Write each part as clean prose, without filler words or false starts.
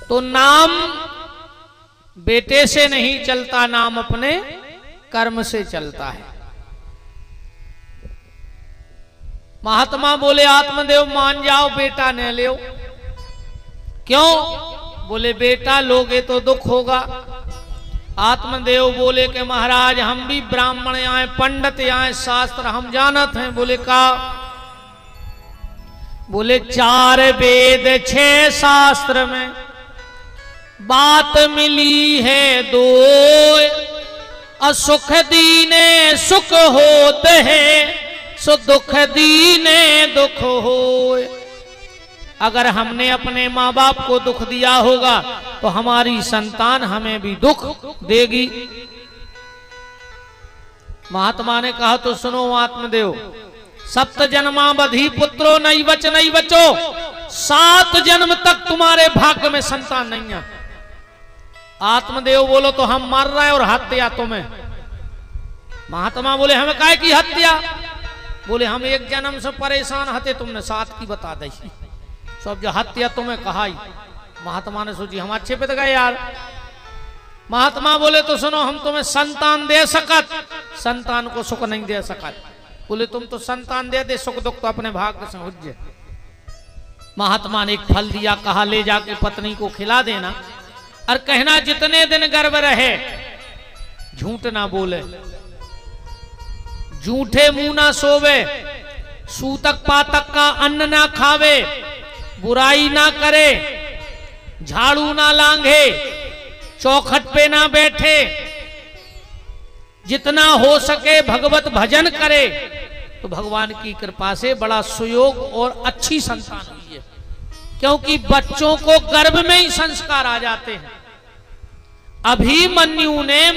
तो नाम बेटे से नहीं चलता, नाम अपने कर्म से चलता है। महात्मा बोले आत्मदेव मान जाओ, बेटा न ले। क्यों? बोले बेटा लोगे तो दुख होगा। आत्मदेव बोले कि महाराज हम भी ब्राह्मण आए, पंडित आए, शास्त्र हम जानत हैं। बोले का? बोले 4 वेद 6 शास्त्र में बात मिली है 2, असुख दीने सुख होते हैं, सो दुख दीने दुख होए। अगर हमने अपने माँ बाप को दुख दिया होगा तो हमारी संतान हमें भी दुख देगी। महात्मा ने कहा तो सुनो आत्मदेव, 7 जन्मावधि पुत्रो नहीं बचो, 7 जन्म तक तुम्हारे भाग्य में संतान नहीं है। आत्मदेव बोलो तो हम मर रहे और हत्या तुम्हें। महात्मा बोले हमें काहे की हत्या? बोले हम 1 जन्म से परेशान हते, तुमने 7 की बता दी, सब जो हत्या तुम्हें कहा ही। महात्मा ने सोची हम अच्छे पे तो गए यार। महात्मा बोले तो सुनो, हम तुम्हें संतान दे सकत, संतान को सुख नहीं दे सकत। बोले तुम तो संतान दे, सुख दुख तो अपने भाग्य से हुज्जे। महात्मा ने एक फल दिया, कहा ले जाके पत्नी को खिला देना और कहना जितने दिन गर्भ रहे झूठ ना बोले, झूठे मुंह ना सोवे, सूतक पातक का अन्न ना खावे, बुराई ना करे, झाड़ू ना लांघे, चौखट पे ना बैठे, जितना हो सके भगवत भजन करे, तो भगवान की कृपा से बड़ा सुयोग और अच्छी संतान हुई है। क्योंकि बच्चों को गर्भ में ही संस्कार आ जाते हैं। अभिमन्यु ने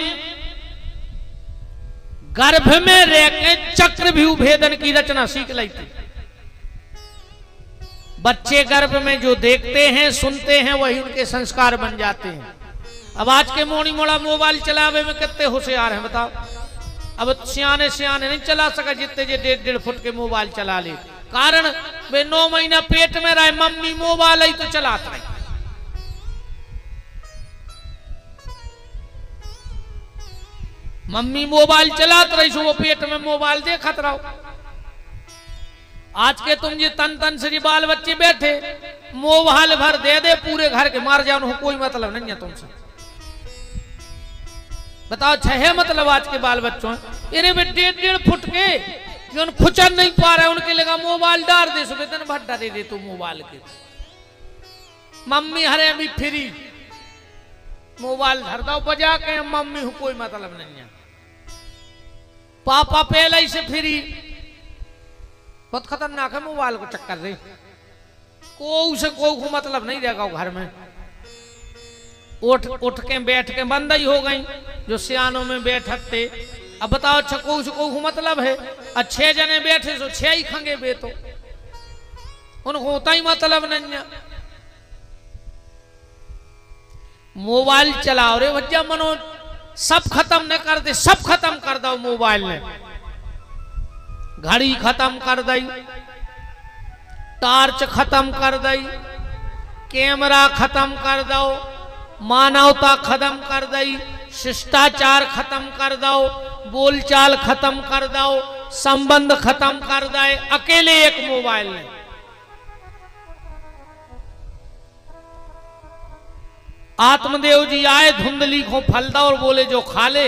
गर्भ में रहकर चक्रव्यूह भेदन की रचना सीख ली थी। बच्चे गर्भ में जो देखते हैं सुनते हैं वही उनके संस्कार बन जाते हैं। अब आज के मोड़ी मोड़ा मोबाइल चलावे में कितने होशियार हैं बताओ। अब सियाने नहीं चला सका, जितने जे 1.5 फुट के मोबाइल चला ले। कारण वे 9 महीना पेट में रहे, मम्मी मोबाइल ही तो चलाते रहे। मम्मी मोबाइल चलाते रही, सो वो पेट में मोबाइल देखत रहो। आज के तुम जी तन से बाल बच्चे बैठे मोबाइल भर दे पूरे घर के मार जाओ, कोई मतलब नहीं है तुमसे। बताओ छह मतलब आज के बाल बच्चों अरे 1.5 फुट के जो खुचन नहीं पा रहे उनके लगा मोबाइल डाल दे, सुबह दिन भट्टा दे तू मोबाइल के। मम्मी हरे अभी फ्री मोबाइल धर दो बजा के, मम्मी हूं कोई मतलब नहीं है। पापा पहले ही से फ्री, बहुत खतरनाक है मोबाइल को चक्कर दे। को मतलब नहीं रहेगा घर में। उठ के बैठ के बंद ही हो गई जो सियानों में बैठते। अब बताओ छको मतलब है, 6 जने बैठे सो 6 ही खंगे बे, तो उनको होता ही मतलब नहीं है। मोबाइल चलाओ रे भैया, मनो सब खत्म न कर दे, सब खत्म कर दो मोबाइल ने। घड़ी खत्म कर दई, टार्च खत्म कर दई, कैमरा खत्म कर दो, मानवता खत्म कर दई, शिष्टाचार खत्म कर दो, बोलचाल खत्म कर दो, संबंध खत्म कर दे अकेले एक मोबाइल ने। आत्मदेव जी आए, धुंधली को फल दो और बोले जो खा ले,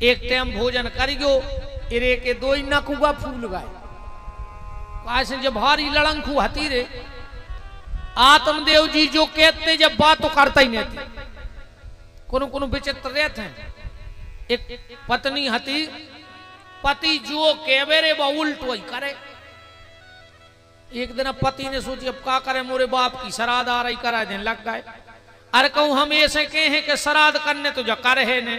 एक टाइम भोजन करियो। इरे के 2 ही नकुआ फूल गए, कैसे जब भारी लड़ंखू हती रे। आत्मदेव जी जो कहते जब बात तो करता ही नहीं थी, कोनो विचित्र रहते हैं। एक पत्नी हती, पति जो कहवे रे वो उल्टो ही करे। एक दिन पति ने सोची अब क्या करे, मोरे बाप की श्राद्ध आ रही, करा दिन लग गए। अरे कहूं हम ऐसे कहे कि श्राद्ध करने तो जो कर है ने,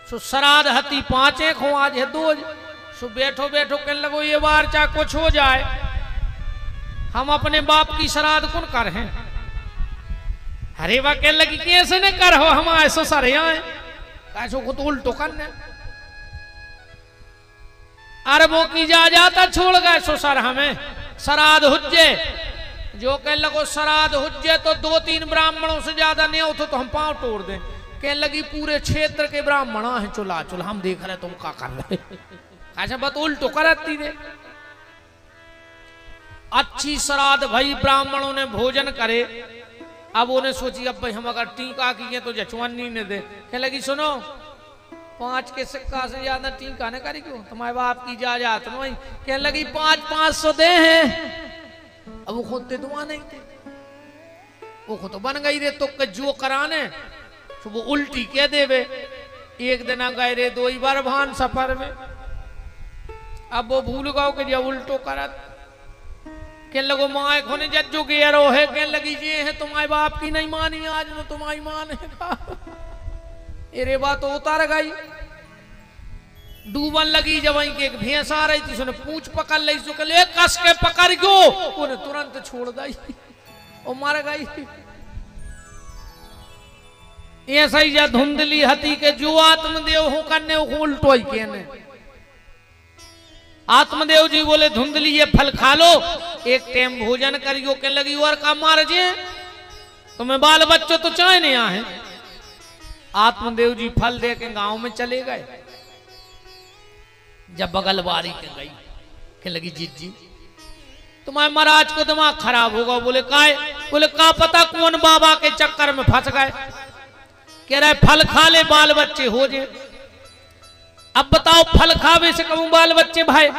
सो श्राद्ध हती 5 हो, आज है 2। सो बैठो कहने लगो ये बार चाहे कुछ हो जाए हम अपने बाप की श्राद्ध कौन कर हैं। अरे वह कहने लगी कैसे न कर हो, हम ऐसा सर कैसो को तो उल्टो करने। अरबों की जा जाता छोड़ गए सो सर हमें श्राद्ध हुज्जे जो कह लगो श्राद्ध हुज्जे तो 2-3 ब्राह्मणों से ज्यादा नहीं हो तो हम पांव तोड़ दें। कह लगी पूरे क्षेत्र के ब्राह्मण है चुला चुला हम देख रहे तुम क्या कर रहे। अच्छा बात उल्टो करती रे। अच्छी श्राद्ध भाई ब्राह्मणों ने भोजन करे। अब उन्हें सोची अब भाई हम अगर टीका किए तो जचवानी ने दे। कह लगी सुनो 5 के सिक्का से ज्यादा टीका ने करी क्यों तुम्हारे बाप की जायदाद नहीं। कह लगी 500 दे हैं। अब वो खुद दुआ नहीं थे वो खुद तो बन गई रे तो जो कराने तो वो उल्टी कह देवे। एक दिन गए रे 2 बार भान सफर में। अब वो भूल गओ कि जब उल्टो करत कह लगो माए खोने जज्जो के रो है। कह लगी ये है तुम्हारे बाप की नहीं मानी आज न तुम्हारी मानेगा। अरे बात तो उतार गई डूबन लगी जब वहीं के एक भैंस आ रही थी उसने पूंछ पकड़ ली सो कले कस के पकड़ गयो उन्हें तुरंत छोड़ दी और मर गई। ऐसा ही जा धुंधली हती के जो आत्मदेव हो करने उल्टो ही कहने। आत्मदेव जी बोले धुंधली ये फल खा लो एक टाइम भोजन करियो। के लगी और का मार जे तुम्हें बाल बच्चों तो चाहे नहीं आए। आत्मदेव जी फल दे के गांव में चले गए। जब बगल बारी के गई के लगी जीत जी तुम्हारे महाराज को दिमाग खराब होगा। बोले काय बोले का पता कौन बाबा के चक्कर में फंस गए। कह रहे फल खा ले बाल बच्चे हो जे। अब बताओ फल खावे से कहूं बाल बच्चे भाई।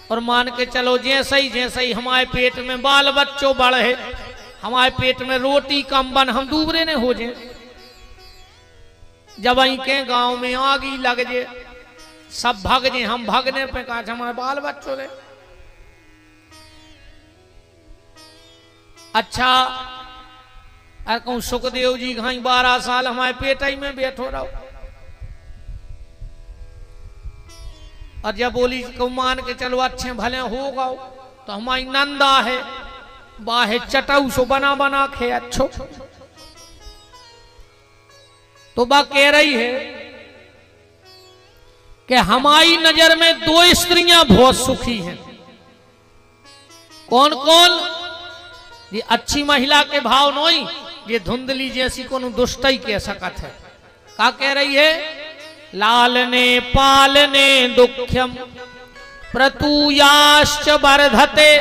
और मान के चलो जैसे ही हमारे पेट में बाल बच्चों बढ़े हमारे पेट में रोटी कम बन हम दूबरे ने हो जे। जब वहीं के गांव में आगी लग जे सब भाग जे हम भागने पे कहा हमारे बाल बच्चों ने। अच्छा अरे कहूं सुखदेव जी कहीं 12 साल हमारे पेट ही में बैठो रहो। और जब बोली को मान के चलो अच्छे भले हो गओ तो हमारी नंदा है बाहे चटाऊ सो बना बना खे अच्छो। तो बा कह रही है कि हमारी नजर में 2 स्त्रियां बहुत सुखी हैं। कौन कौन ये अच्छी महिला के भाव नोई ये धुंधली जैसी को दुष्टई कह सकत है। क्या कह रही है लालने पालने दुख्यम प्रतुयाश्च वर्धते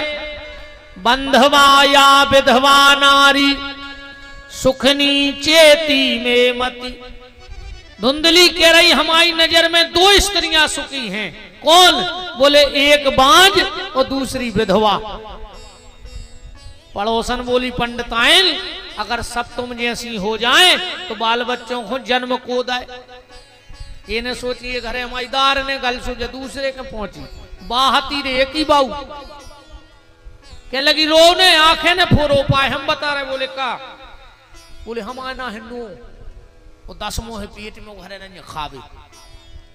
बंधवाया विधवा नारी सुखनी चेती में मति। धुंधली कह रही हमारी नजर में 2 स्त्रियां सुखी हैं। कौन बोले एक बांझ और दूसरी विधवा। पड़ोसन बोली पंडिताइन अगर सब तुम जैसी हो जाएं तो बाल बच्चों को जन्म को दाए। ये ने सोचिए घरे मैदार ने गल सो दूसरे के पहुंची बाहती रे एक ही बाऊ कह लगी रोने आंखें ने फोरो पाए। हम बता रहे बोले का बोले हम आना है नो वो 10 मोह पेट में घरे नहीं खावे।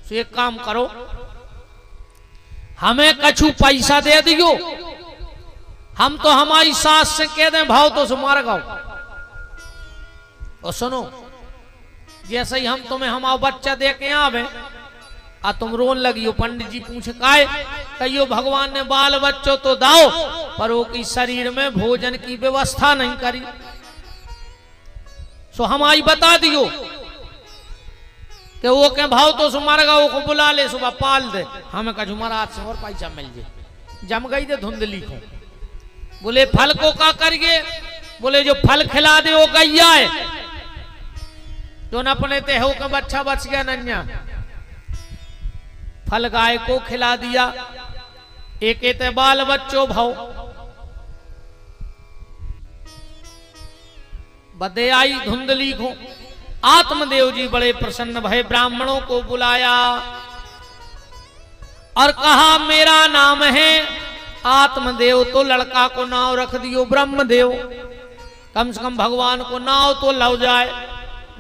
तो एक काम करो हमें कछु पैसा दे दियो हम तो हमारी सास से कह दें भाव तो सुमार गाओ। और सुनो जैसे ही हम तुम्हें हमारा बच्चा दे के आवे आ तुम रोन लगी हो। पंडित जी पूछे काहे कहियो भगवान ने बाल बच्चों तो दाओ पर वो की शरीर में भोजन की व्यवस्था नहीं करी। सो हमारी बता दियो कि वो के भाव तो सुमार गाओ को बुला ले सुबह पाल दे हमें कछु महाराज से और पैसा मिल जाए। जम गई दे धुंधली को। बोले फल को का करिए बोले जो फल खिला दे वो गैया है जो न अपने ते हो के बच्चा बच गया नन्या। फल गाय को खिला दिया एक ते बाल बच्चों भाव बदे आई धुंधली को। आत्मदेव जी बड़े प्रसन्न भय ब्राह्मणों को बुलाया और कहा मेरा नाम है आत्मदेव तो लड़का को नाव रख दियो ब्रह्मदेव। कम से कम भगवान को नाव तो लव जाए।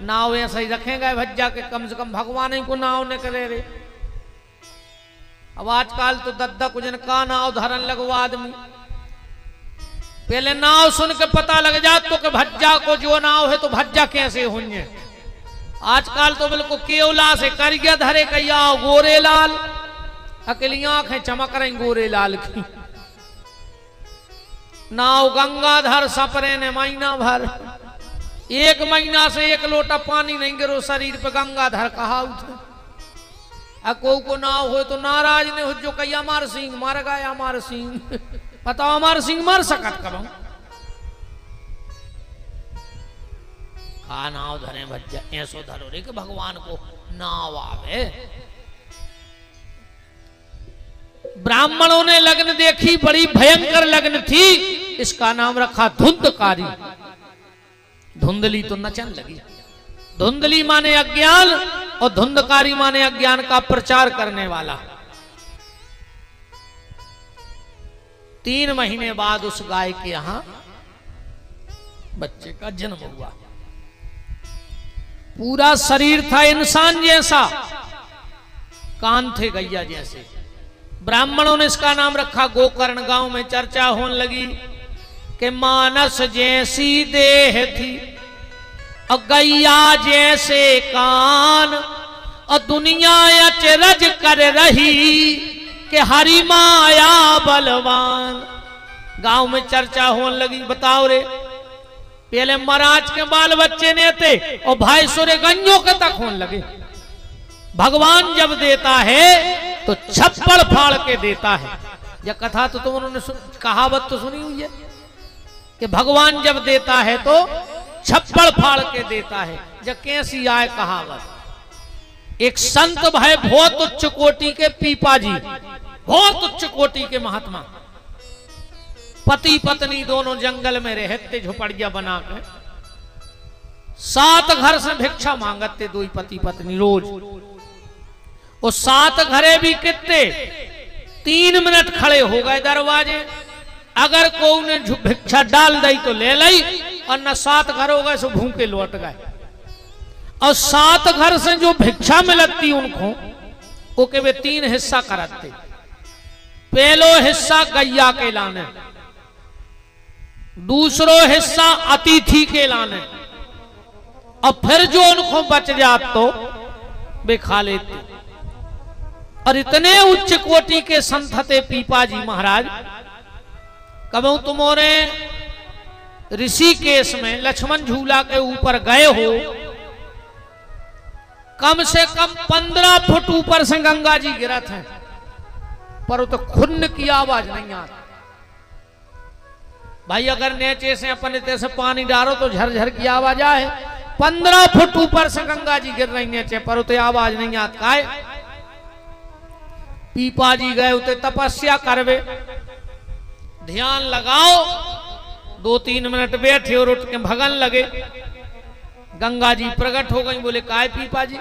नाव ऐसा ही रखेंगे भज्जा के कम से कम भगवान ही को नाव न करे रे। अब आजकल तो दद्दा कुछ का नाव धरन लगो आदमी। पहले नाव सुन के पता लग जात तो कि भज्जा को जो नाव है तो भज्जा कैसे होंगे। आजकल तो बिल्कुल केवला से कर गया धरे कैया गोरे लाल अकेली आंखें चमक रही गोरे लाल की। नाव गंगाधर सपरे ने महीना भर, 1 महीना से 1 लोटा पानी नहीं गिरो शरीर पे, गंगाधर कहा उठे। को नाव हो तो नाराज ने हो जो कही अमर सिंह मर गए, अमर सिंह बताओ अमर सिंह मर सकत करो। नाव धरे भज्जा ऐसो धरो रे कि भगवान को नाव आवे। ब्राह्मणों ने लग्न देखी, बड़ी भयंकर लग्न थी, इसका नाम रखा धुंधकारी। धुंधली तो नचन लगी। धुंधली माने अज्ञान और धुंधकारी माने अज्ञान का प्रचार करने वाला। 3 महीने बाद उस गाय के यहां बच्चे का जन्म हुआ। पूरा शरीर था इंसान जैसा, कान थे गैया जैसे। ब्राह्मणों ने इसका नाम रखा गोकर्ण। गांव में चर्चा होने लगी कि मानस जैसी देह थी और गैया जैसे कान, और दुनिया अचरज कर रही कि हरि माया बलवान। गांव में चर्चा होने लगी, बताओ रे पहले महाराज के बाल बच्चे ने थे और भाई सुरे गंजों के तक होने लगे। भगवान जब देता है तो छप्पड़ फाड़ के देता है। यह कथा तो तुम उन्होंने कहावत तो सुनी हुई है कि भगवान जब देता है तो छप्पड़ फाड़ के देता है। जब कैसी आए कहावत। एक संत भाई बहुत उच्च कोटि के पीपा जी, बहुत उच्च कोटि के महात्मा, पति पत्नी दोनों जंगल में रहते झोपड़िया बना के, 7 घर से भिक्षा मांगते 2 पति पत्नी रोज। वो 7 घरे भी कितने 3 मिनट खड़े हो गए दरवाजे, अगर कोई ने भिक्षा डाल दी तो ले ली, और न 7 घर हो गए सो भूखे लौट गए। और 7 घर से जो भिक्षा मिलती उनको वो के वे 3 हिस्सा करते। पहलो हिस्सा गैया के लाने, दूसरो हिस्सा अतिथि के लाने, और फिर जो उनको बच जात तो वे खा लेते। और इतने उच्च कोटि के संत थे पीपा जी महाराज। कबू तुम्हारे ऋषिकेश में लक्ष्मण झूला के ऊपर गए हो, कम से कम 15 फुट ऊपर से गंगा जी गिरत हैं, पर तो खुन्न की आवाज नहीं आती। भाई अगर नीचे से अपन इतने से पानी डालो तो झरझर की आवाज आए। 15 फुट ऊपर से गंगा जी गिर रही नीचे, पर उते आवाज नहीं आता है। पीपा जी गए उते तपस्या करवे, ध्यान लगाओ, 2-3 मिनट बैठे और उठ के भगन लगे। गंगा जी प्रकट हो गई। बोले काय पीपा जी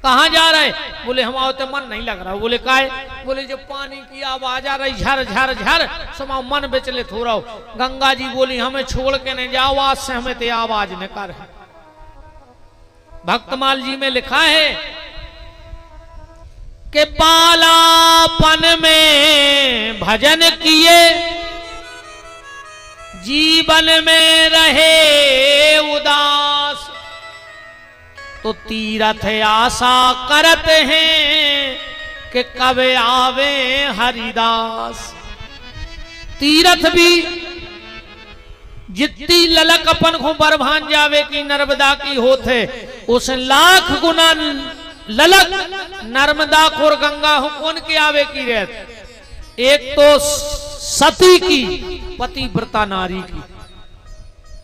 कहाँ जा रहे? बोले हमारा तो मन नहीं लग रहा। बोले काय? बोले जो पानी की आवाज आ रही झर झर झर, समा मन विचलित हो रहा हो। गंगा जी बोली हमें छोड़ के नहीं जाओ, आज से हमें ते आवाज न कर। भक्तमाल जी में लिखा है कि बालापन में भजन किए, जीवन में रहे उदास, तो तीरथ आशा करते हैं कि कब आवे हरिदास। तीरथ भी जितनी ललक अपन को बरभान जावे की नर्मदा की होते, उस लाख गुना ललक नर्मदा को और गंगा हो कौन के आवे की रहत। एक तो सती की, पतिव्रता नारी की।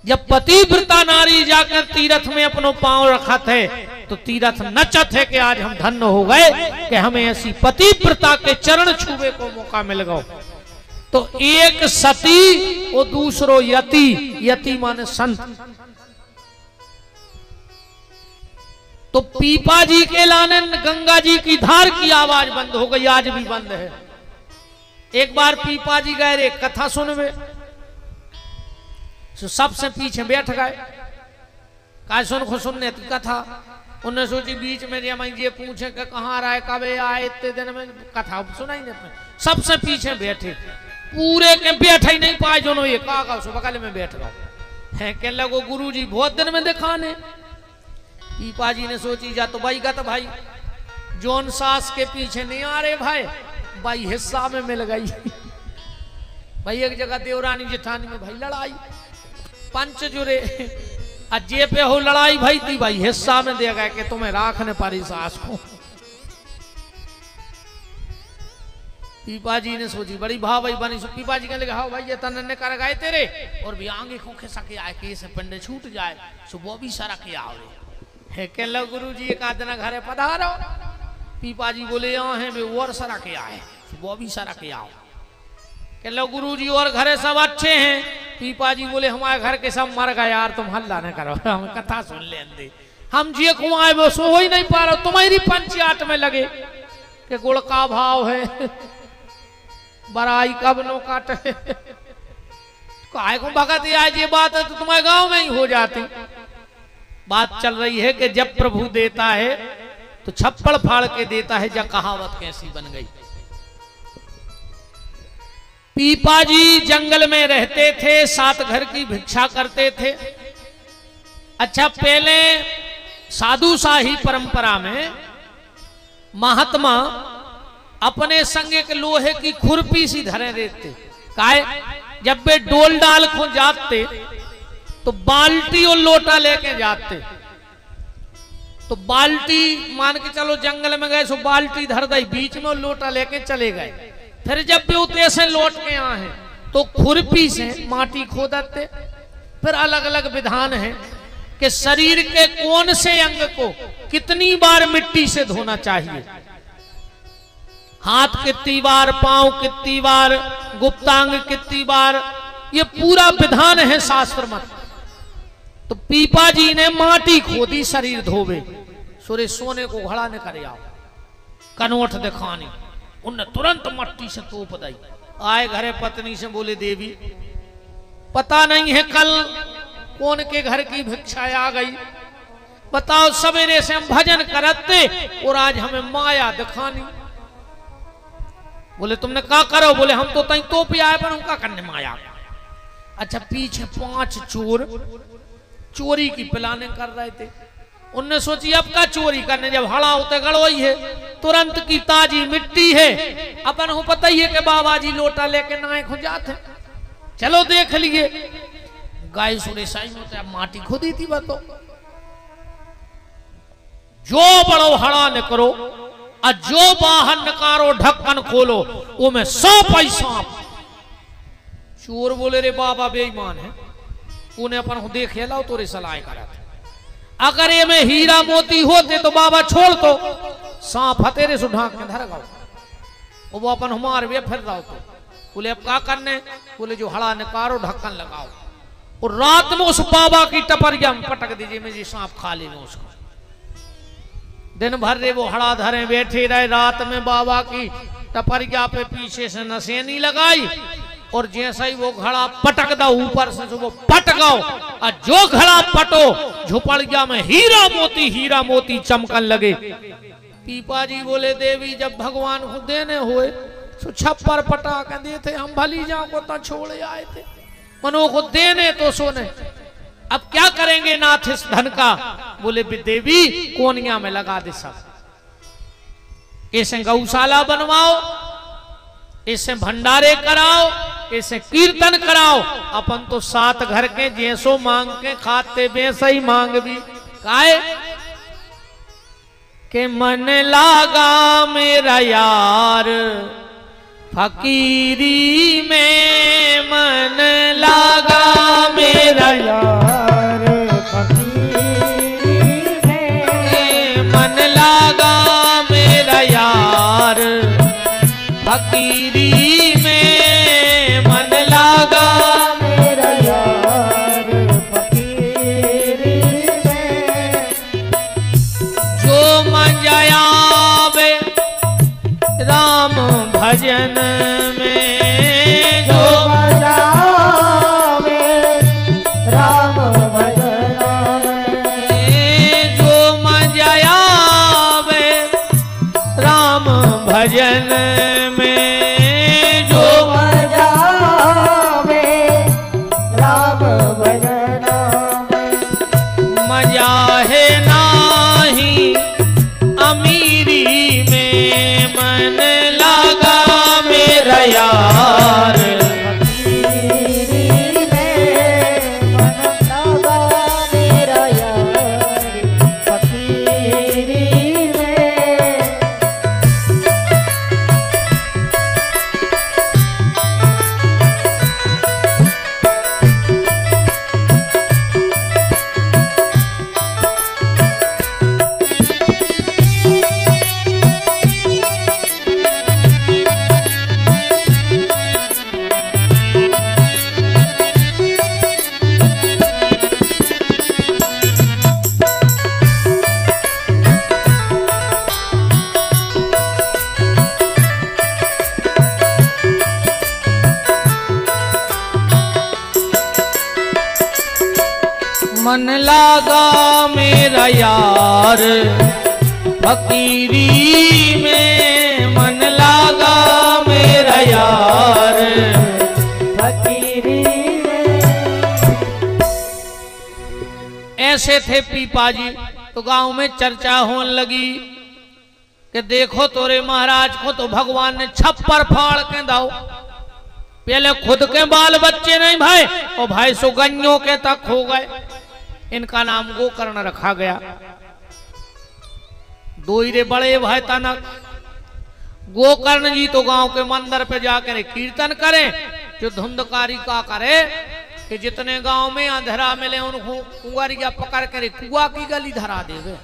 जब पतिव्रता नारी जाकर तीरथ में अपनो पांव रखा थे तो तीरथ नचत है कि आज हम धन्य हो गए कि हमें ऐसी पतिव्रता के चरण छूवे को मौका मिल गया। तो एक सती और दूसरो यति, यति माने संत। तो पीपा जी के लाने गंगा जी की धार की आवाज बंद हो गई, आज भी बंद है। एक बार पीपा जी गए रे कथा सुनवे, सबसे पीछे बैठ गए। काय सुनने की कथा। उन्हें सोची बीच में जे पूछे कि कहाँ रहे कब आए, इतने दिन में कथा सुनाई नहीं। सबसे पीछे बैठे, पूरे के बैठ ही नहीं पाए। जो ये कहा बगल में बैठ गए है कह लगो गुरु जी बहुत दिन में दिखाने। पीपा जी ने सोची जा तो भाई गत भाई जोन सास के पीछे नहीं आ रहे भाई, भाई हिस्सा में मिल गई। भाई एक जगह देवरानी जेठानी में भाई लड़ाई, पंच जुरे अजे पे हो लड़ाई भाई थी भाई हिस्सा में दे गए कि तुम्हें राखने पारी सास को। पीपा जी ने सोची बड़ी भाव भाई बनी सो पीपा जी कहने लगे हाँ भाई ये तन कर गए तेरे और भी आगे को खिसा के आए कि इसे पिंडे छूट जाए सो वो भी सारा के आओ है कह लो गुरु जी एक आध ना घरे पधारो। पीपा जी बोले यहाँ है और सारा के आए वो भी सारा के आओ। कह लो गुरु जी और घरे सब अच्छे हैं। पीपा जी बोले हमारे घर के सब मर गए यार तुम हल्ला न करो हम कथा सुन लेंगे हम जी कुआए वो सो हो ही नहीं पा रहा तुम्हारी पंचायत में लगे कि गुड़ का भाव है बराई कब नो काटे काय को भगत आज ये बात है तो तुम्हारे गांव में ही हो जाती। बात चल रही है कि जब प्रभु देता है तो छप्पड़ फाड़ के देता है। जब कहावत कैसी बन गई। पीपा जी जंगल में रहते थे 7 घर की भिक्षा करते थे। अच्छा पहले साधु शाही परंपरा में महात्मा अपने संग एक लोहे की खुरपी सी धरे रहते काय जब वे डोल डाल को जाते तो बाल्टी और लोटा लेके जाते। तो बाल्टी मान के चलो जंगल में गए सो बाल्टी धर दई बीच में लोटा लेके चले गए। फिर जब भी उतरे से लौट के आए हैं तो खुरपी से माटी खोदते। फिर अलग अलग विधान है कि शरीर के कौन से अंग को कितनी बार मिट्टी से धोना चाहिए। हाथ कितनी बार, पांव कितनी बार, गुप्तांग कितनी बार, ये पूरा विधान है शास्त्र मत। तो पीपा जी ने माटी खोदी शरीर धोवे सूर्य सोने को घड़ा ने कर आओ कनोठ दिखानी उनने तुरंत मट्टी से तोप दी। आए घरे पत्नी से बोले देवी पता नहीं है कल कौन के घर की भिक्षा आ गई बताओ सवेरे से हम भजन करते और आज हमें माया दिखानी। बोले तुमने क्या करो बोले हम तो तई तोप आए पर उनका करने माया। अच्छा पीछे 5 चोर चोरी की प्लानिंग कर रहे थे। उनने सोची अब का चोरी करने जब हड़ा होते गड़ोई है तुरंत की ताजी मिट्टी है अपन को पता ही है कि बाबा जी लोटा लेके नाए खो जाते चलो देख लिए। गाय सुरे साई होते माटी खुदी थी बतो जो बड़ो हड़ा न करो और जो बाहर निकारो ढक्कन खोलो वो में 100 पैसा। चोर बोले रे बाबा बेईमान है उन्हें अपन को देख लाओ तोरे सलाह करा अगर ये में हीरा मोती होते तो बाबा छोड़ तो सांप हतेरे से ढांक के धर गाओ वो अपन हमार वे फिर रहा तो बोले अब क्या करने बोले जो हड़ा निकारो ढक्कन लगाओ और रात में उस बाबा की टपरिया में पटक दीजिए मैं जी सांप खा ले में उसको। दिन भर रे वो हड़ा धरे बैठे रहे रात में बाबा की टपरिया पे पीछे से नसेनी लगाई और जैसा ही वो घड़ा पटक दा ऊपर से वो पट गओ और जो घड़ा पटो झुपड़िया में हीरा मोती चमकन लगे। पीपा जी बोले देवी जब भगवान को देने हुए तो छप्पर पटा के देते हम भली जाओ को तो छोड़े आए थे मनो को देने तो सोने अब क्या करेंगे नाथ इस धन का। बोले देवी कोनिया में लगा दे सब ऐसे गौशाला बनवाओ ऐसे भंडारे कराओ ऐसे कीर्तन कराओ अपन तो 7 घर के जैसो मांग के खाते वैसे ही मांग भी काए के मन लागा मेरा यार फकीरी में मन लागा मेरा यार फकीरी में मन लागा मेरा यार फकीरी में मन लागा मेरा यार फकीरी में जो मजा आवे राम भजन में जो मजा मन लागा मेरा यार, फकीरी में मन लागा मेरा यार, फकीरी में। ऐसे थे पीपा जी। तो गांव में चर्चा होने लगी कि देखो तोरे महाराज को तो भगवान ने छप्पर फाड़ के दाओ, पहले खुद के बाल बच्चे नहीं भाई और भाई सुगन्यों के तक हो गए। इनका नाम गोकर्ण रखा गया। दो ही रे बड़े भाई तनक। गोकर्ण जी तो गांव के मंदिर पे जाकर कीर्तन करें, जो धुंधकारी का करे कि जितने गांव में अंधेरा मिले उनको कुंवरिया पकड़ कर कुआ की गली धरा देवे।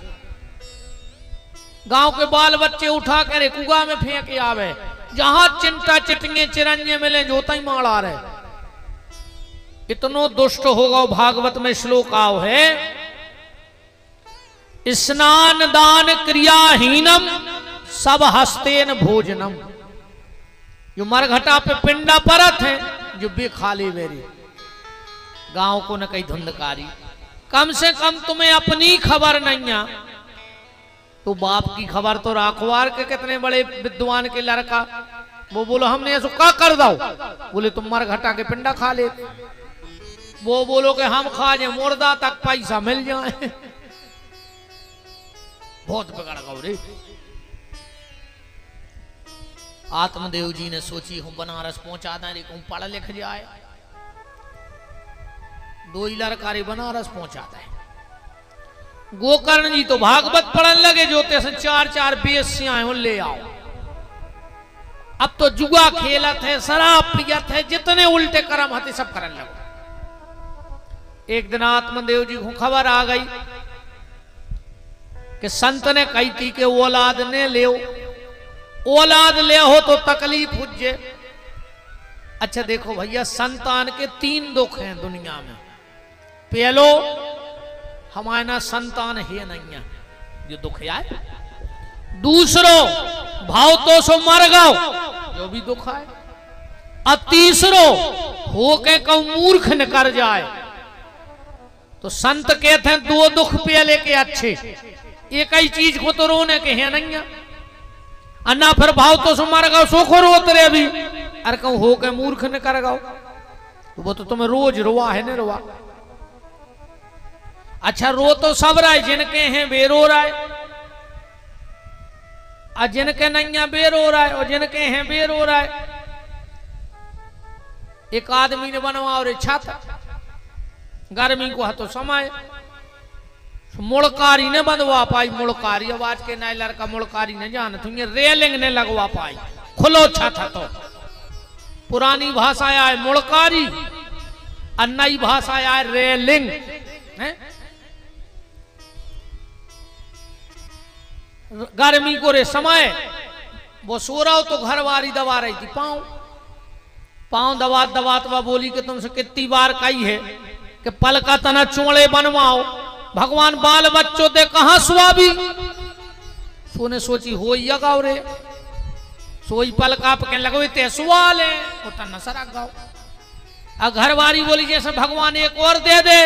गांव के बाल बच्चे उठा कर कुआ में फेंक आवे, जहां चिंता चिटिंगे चिरंजे मिले जोता ही माड़ा रहे। इतनो दुष्ट होगा। भागवत में श्लोक आओ है, स्नान दान क्रियाहीनम सब हस्तेन भोजनम। जो मरघटा पे पिंडा परत है जो भी खाली मेरी। गांव को न कही धुंधकारी। कम से कम तुम्हें अपनी खबर नहीं है तो बाप की खबर तो राखवार के कितने बड़े विद्वान के लड़का वो बोलो हमने ऐसा क्या कर दो, बोले तुम मरघटा के पिंडा खा ले। वो बोलो कि हम खा जाए मुर्दा तक पैसा मिल जाए। बहुत बिगड़ गौ रे। आत्मदेव जी ने सोची हूं बनारस पहुंचा दें, पढ़ लिख जाए। दो ही लड़का बनारस पहुंचा दे। गोकर्ण जी तो भागवत पढ़ने लगे, जो से चार चार बेसियां ले आओ। अब तो जुआ खेलत है, शराब पियत है, जितने उल्टे कर्म हते सब करने लगो। एक दिन आत्मदेव जी को खबर आ गई कि संत ने कही थी कि औलाद ने ले, औलाद ले हो तो तकलीफ हुज्जे। अच्छा देखो भैया, संतान के तीन दुख हैं दुनिया में। पहलो हमारे ना संतान है नहीं है, जो दुख आए। दूसरो भाव तो सो मर गओ, जो भी दुख आए। और तीसरो हो के कहूं मूर्ख न कर जाए। तो संत कहते हैं दो दुख पहले के अच्छे, एक ही चीज को तो रोने के है नहीं है। अन्ना फिर भाव तो सो मर गओ, सो को रोत रे अभी। अरे कहूं हो के मूर्ख न कर गओ, तो वो तो तुम्हें रोज रोआ है न रोआ। अच्छा रो तो सब रहा है, जिनके हैं बेरो रहा है, और जिनके नहीं बेरो रहा है, और जिनके हैं बेरो रहा है। एक आदमी ने बनवा और छत, गर्मी को हाथों समय मुड़कारी ने बंधवा पाई। मुड़कारी आवाज के नए लड़का मुड़कारी ने जान तुम रेलिंग ने लगवा पाई। खुलो छत तो पुरानी भाषा आए मुड़कारी और नई भाषा आए रेलिंग है? गर्मी को रे समय वो सो रहा हो तो घर वाली दबा रही थी पाँव पाँव दबा दबा दबा बोली कि तुमसे कितनी बार कही है कि पल का तना चोड़े बनवाओ। भगवान बाल बच्चों दे कहां सुआबी। सोने सोची हो गाओ रे सोई पल का कहने लगो ते सुवाल है वो तना सरा गाओ। अब घर वाली बोली जैसे भगवान एक और दे दे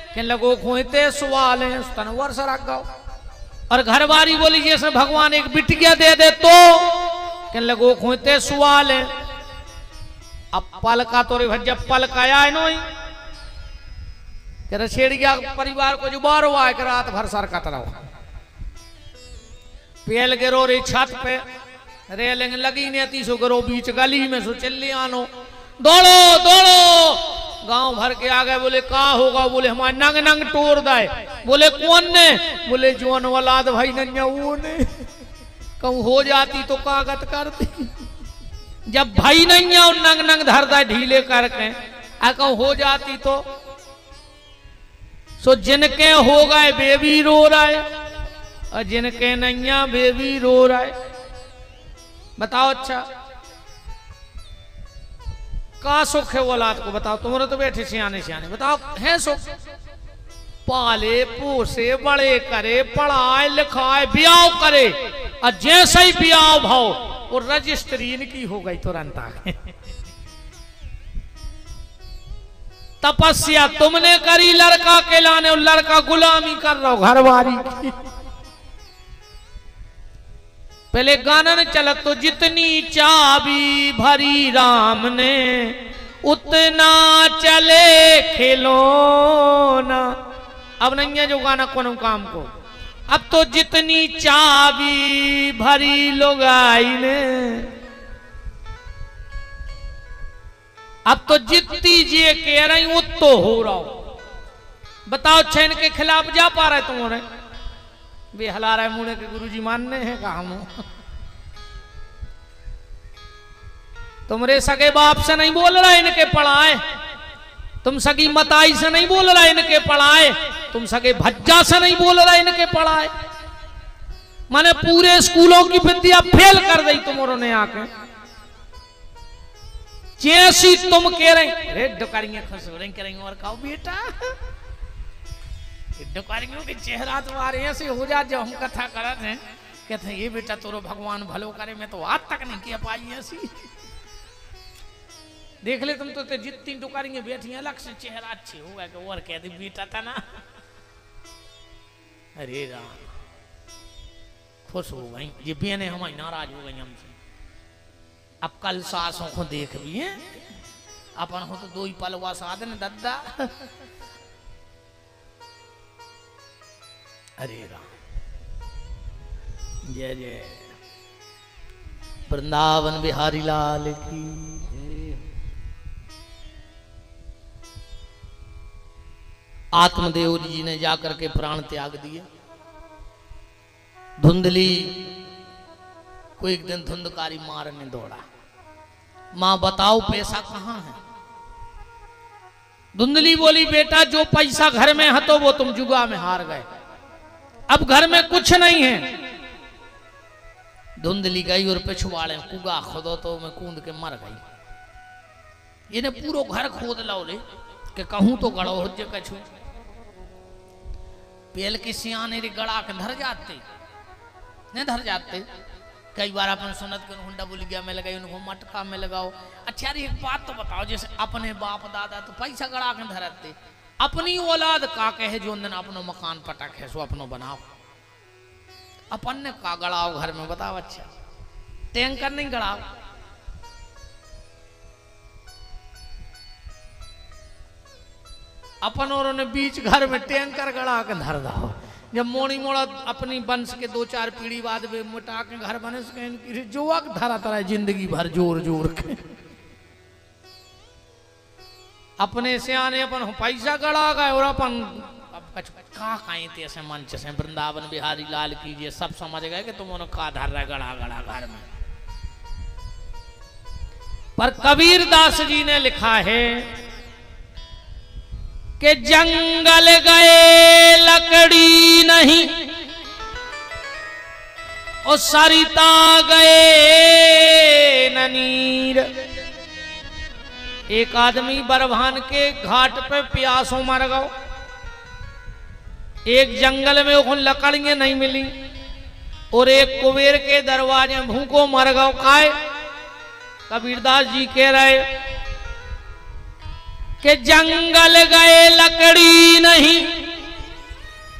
कहने लगो खोते सवाल है तन और सरा गाओ। और घरवारी बोली जैसे भगवान एक बिटिया दे दे तो कहने लगो खोते सवाल है। अब पल का तो जब पल का आया है नोई छेड़ गया परिवार को जो बार हुआ है कि रात भर सर कत रहो। पेल गिरो रे छत पे रेलिंग लगी नहीं थी सो गिरो बीच गली में सो चिल्ली आनो दौड़ो दौड़ो। गांव भर के आ गए। बोले का होगा? बोले हमारे नंग नंग टोर दाए। बोले कौन ने? बोले जोन औलाद भाई नन्या वो ने। कहूं हो जाती तो कागत करती। जब भाई नहीं है नंग नंग धर दाए ढीले करके कहूं हो जाती तो सो जिनके हो गए बेबी रो रहा है और जिनके नैया बेबी रो रहा है। बताओ अच्छा का सुख है औलाद को? बताओ तुम्हारे तो बैठे सियाने सियाने बताओ है सुख? पाले पोसे बड़े करे पढ़ाए लिखाए ब्याह करे और जैसे ही ब्याह भाव और रजिस्ट्री इनकी हो गई तुरंत आगे। तपस्या तुमने करी लड़का के लाने, और लड़का गुलामी कर रहा हो घरवारी की। पहले गाना न चलत तो जितनी चाबी भरी राम ने उतना चले खिलौना। अब नहीं है जो गाना कोनो काम को। अब तो जितनी चाबी भरी लुगाई ने, अब तो जितनी जे कह रही वो तो हो रहा हो। बताओ छेन के खिलाफ जा पा रहे तुम्हारे वे हला रहे मुड़े के गुरुजी मानने हैं काम। तुमरे सगे बाप से नहीं बोल रहा इनके पढ़ाए, तुम सगी मताई से नहीं बोल रहा इनके पढ़ाए, तुम सगे भज्जा से नहीं बोल रहा इनके पढ़ाए। माने पूरे स्कूलों की विद्या फेल कर दी तुमरों ने आके। जैसी तुम कह रहे अरे डुकारियां खुश हो रही करेंगे और कहो बेटा डुकारियों के चेहरा तुम्हारे ऐसे हो जा जो हम कथा करते हैं, कहते हैं ये बेटा तोरो भगवान भलो करे, मैं तो आज तक नहीं कह पाई ऐसी। देख ले तुम तो जितनी डुकारियां बैठी अलग से चेहरा अच्छे हो गए और कह दी बेटा था ना। अरे राम खुश हो गई ये बहने हमारी नाराज हो गई हमसे। अब कल सासों को देख भी है अपन हो तो दो ही पलवा साधन दद्दा। अरे राम जय जय वृंदावन बिहारी लाल की। आत्मदेव जी ने जाकर के प्राण त्याग दिए। धुंधली को एक दिन धुंधकारी मारने दौड़ा। मां बताओ पैसा कहां है? धुंधली बोली बेटा जो पैसा घर में है तो वो तुम जुआ में हार गए, अब घर में कुछ नहीं है। धुंधली गई और पिछवाड़े कुगा खोदो तो मैं कूद के मर गई। इन्हें पूरा घर खोद लो रे कि कहूं तो गड़ो हो जे कछु। पेल की सियाने रे गड़ा के धर जाते नहीं धर जाते। कई बार अपन सुनत के हुंडा बुल गया में लगाई उनको मटका में लगाओ। अच्छा एक बात तो बताओ, जैसे अपने बाप दादा तो पैसा गड़ा के धरते, अपनी औलाद का कहे जो दिन अपनो मकान पटक है सो अपनो बनाओ। अपन ने का गड़ाओ घर में बताओ। अच्छा टैंकर नहीं गड़ाओ। अपन और ने बीच घर में टैंकर गड़ा के धर दो। जब मोड़ी मोड़ा अपनी वंश के 2-4 पीढ़ी बाद वे मोटा के घर बने सके जोक धरा तरह जिंदगी भर जोर जोर के। अपने से आने अपन पैसा गड़ा गए और अपन अब कहाँ कहीं थे ऐसे मंच से वृंदावन बिहारी लाल कीजिए सब समझ गए कि तुम का धर रहा गड़ा गड़ा घर में। पर कबीर दास जी ने लिखा है कि जंगल गए लकड़ी नहीं और सरिता गए ननीर। एक आदमी बरभान के घाट पे प्यासों मर गओ। एक जंगल में उन लकड़ियां नहीं मिली और एक कुबेर के दरवाजे भूखों मर गओ। काय कबीरदास जी कह रहे कि जंगल गए लकड़ी नहीं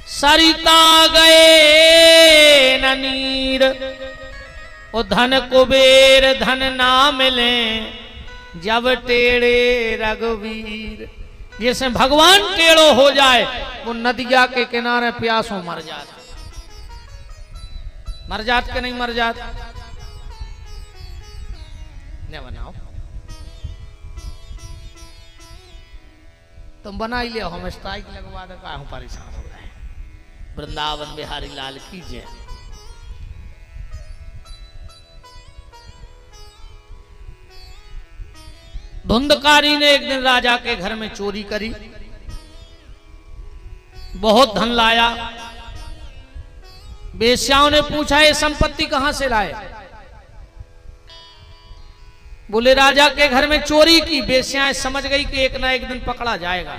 सरिता गए ननीर। और धन कुबेर धन ना मिले जब टेढ़े रघुवीर। जैसे भगवान टेढ़ो हो जाए वो नदिया के किनारे प्यासों मर जाता। मर जात के नहीं मर जात ने बनाओ। तुम बना ही लियो, हम स्ट्राइक लगवा दे का परेशान हो रहे हैं। वृंदावन बिहारी लाल की जय। धुंधकारी ने एक दिन राजा के घर में चोरी करी, बहुत धन लाया। वेश्याओं ने पूछा ये संपत्ति कहां से लाए? बोले राजा के घर में चोरी की। वेश्याएं समझ गई कि एक ना एक दिन पकड़ा जाएगा।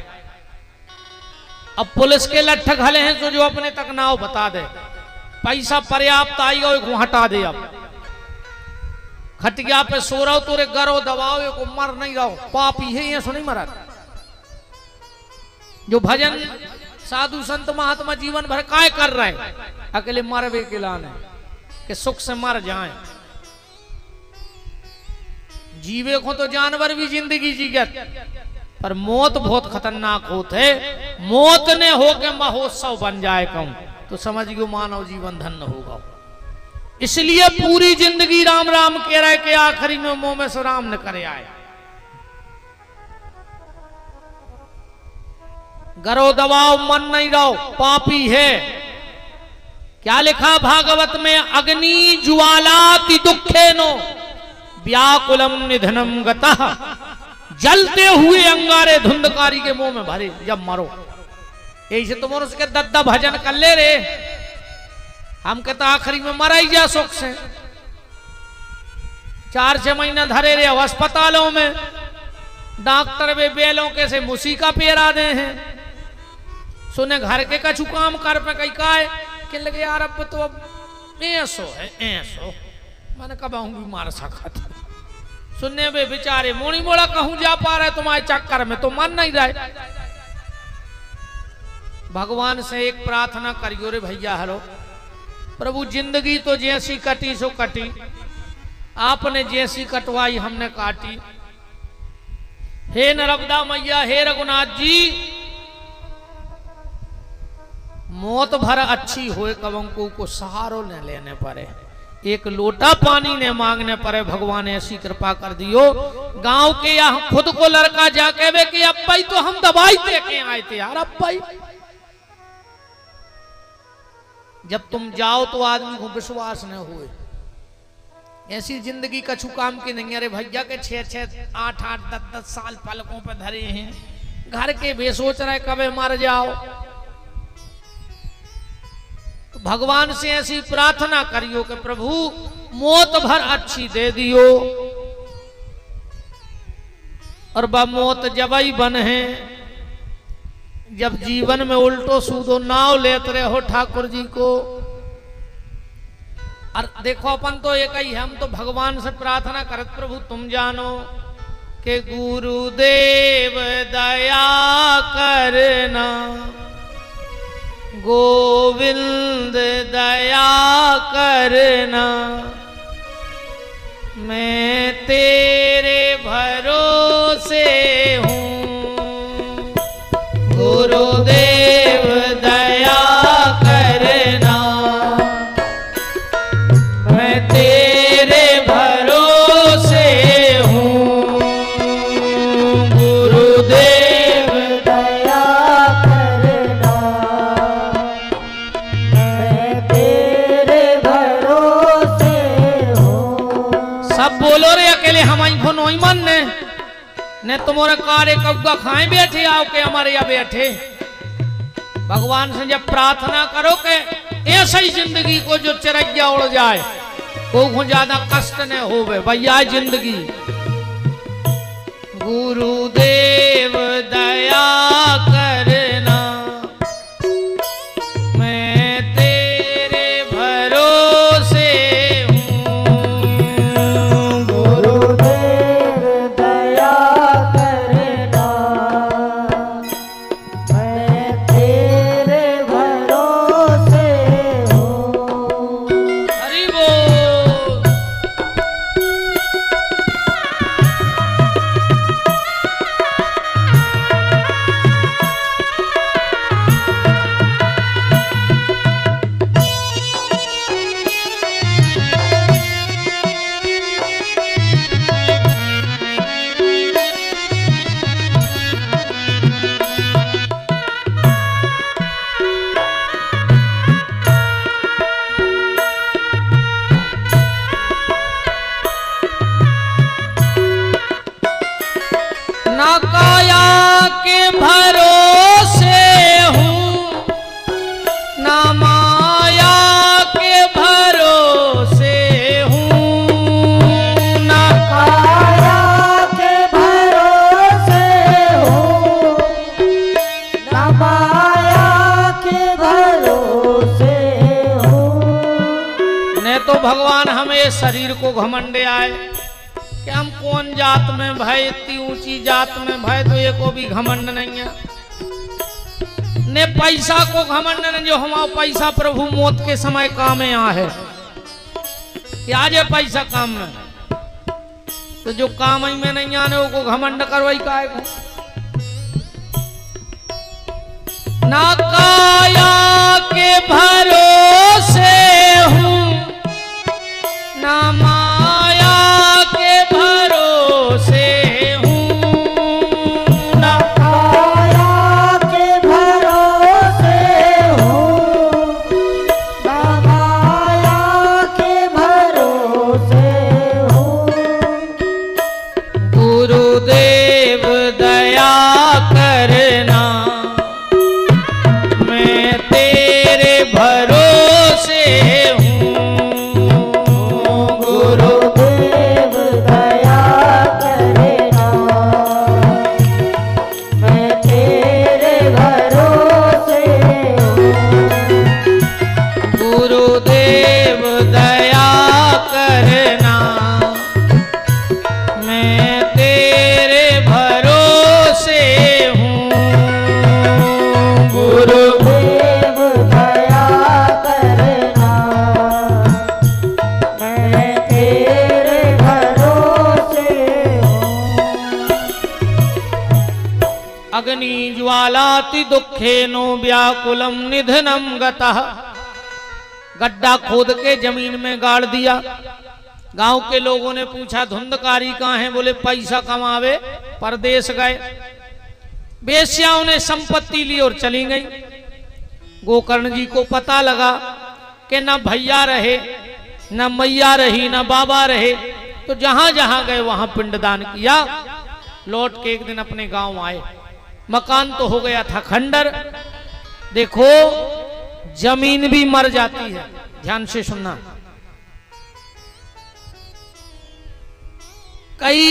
अब पुलिस के लट्ठ घले हैं तो जो अपने तक ना हो बता दे। पैसा पर्याप्त आई हो हटा दे। अब खटिया पे सो रहा हो तोरे गरो दबाओ को मर नहीं रहो। पाप ही है सुनी मरा जो भजन साधु संत महात्मा जीवन भर काय कर रहे, अकेले मरवे के लाने कि सुख से मर जाएं। जीवे को तो जानवर भी जिंदगी जीगत, पर मौत बहुत खतरनाक होते। मौत ने होके महोत्सव बन जाए कहूं तो समझ गयो मानव जीवन धन्य होगा। इसलिए पूरी जिंदगी राम राम कह रहे कि आखिरी में मुंह में से राम न करे आए। गरो दबाओ मन नहीं रहो, पापी है। क्या लिखा भागवत में, अग्नि ज्वालाति दुखेनो व्याकुलम निधनम गतः। जलते हुए अंगारे धुंधकारी के मुंह में भरे जब मरो। ऐसे तुम और उसके दद्दा भजन कर ले रे, हम कहता आखिरी में मरा ही जा सुख से। 4-6 महीना धरे रे अस्पतालों में, डॉक्टर वे बेलों के से मुसीका पेरा दे हैं। सुने घर के कछु काम कर पे कहीं का है कि लगे यार अब तो अब ऐसो है ऐसो, मैंने कब आऊंगी मार सका था। सुनने वे बेचारे मोड़ी मोड़ा कहूं जा पा रहे तुम्हारे चक्कर में, तो मन नहीं रहे। भगवान से एक प्रार्थना करियो रे भैया, हेलो प्रभु जिंदगी तो जैसी कटी सो कटी, आपने जैसी कटवाई हमने काटी। हे नर्मदा मैया, हे रघुनाथ जी, मौत भर अच्छी होए कबंकु को सहारो न लेने पड़े, एक लोटा पानी ने मांगने पड़े। भगवान ऐसी कृपा कर दियो। गांव के यहाँ खुद को लड़का जाके वे कि अब्बा तो हम दवाई दे के आए थे यार। अब्बा जब तुम जाओ तो आदमी को विश्वास न हुए। ऐसी जिंदगी कछु काम की नहीं। अरे भैया के 6-6, 8-8, 10-10 साल पलकों पे धरे हैं, घर के भी सोच रहे कबे मर जाओ। तो भगवान से ऐसी प्रार्थना करियो कि प्रभु मौत भर अच्छी दे दियो। और बा मौत जब ही बन है जब जीवन में उल्टो सूदो नाव लेते रहे हो ठाकुर जी को। और देखो अपन तो एक ही, हम तो भगवान से प्रार्थना करत प्रभु तुम जानो कि गुरुदेव दया करना, गोविंद दया करना, मैं तेरे भरोसे हूँ। गुरुदेव दया करना, मैं तेरे भरोसे हूँ। गुरुदेव दया करना, मैं तेरे भरोसे हूँ। सब बोलो रे, अकेले हम को नोई मन ने तुम्हारे कारे कब्बा खाए बैठे आओ के हमारे यहाँ बैठे। भगवान से जब प्रार्थना करो कि ऐसा ही जिंदगी को जो चिरैया उड़ जाए, को ज्यादा कष्ट न होवे भैया जिंदगी। गुरुदेव दया करना, मैं तेरे भरोसे हूँ। गुरुदेव दया करना, मैं तेरे भरोसे हूँ। हरि बोल। ना काया के भरोसे हूँ, ना माया के भरोसे हूँ। ना काया के भरोसे हूँ, ना माया के भरोसे हूँ। ने तो भगवान हमें शरीर को घमंडे आए कि हम कौन जात में भय, इतनी ऊंची जात में भय, तो ये को भी घमंड नहीं है। ने पैसा को घमंड न जो हमारा पैसा प्रभु मौत के समय काम में आ है क्या जे पैसा काम में तो जो काम ही में नहीं आने वो घमंड करवाई काहे को ना काया के भरोसे हूँ ना माया के भरोसे ज्वालाति दुखेनो व्याकुलम निधनम गतः। गड्ढा खोद के जमीन में गाड़ दिया। गांव के लोगों ने पूछा धुंधकारी कहाँ है? बोले पैसा कमावे परदेश गए। बेश्याओं ने संपत्ति ली और चली गई। गोकर्ण जी को पता लगा कि न भैया रहे न मैया रही न बाबा रहे, तो जहां जहां गए वहां पिंडदान किया। लौट के एक दिन अपने गांव आए। मकान तो हो गया था खंडर। देखो जमीन भी मर जाती है, ध्यान से सुनना। कई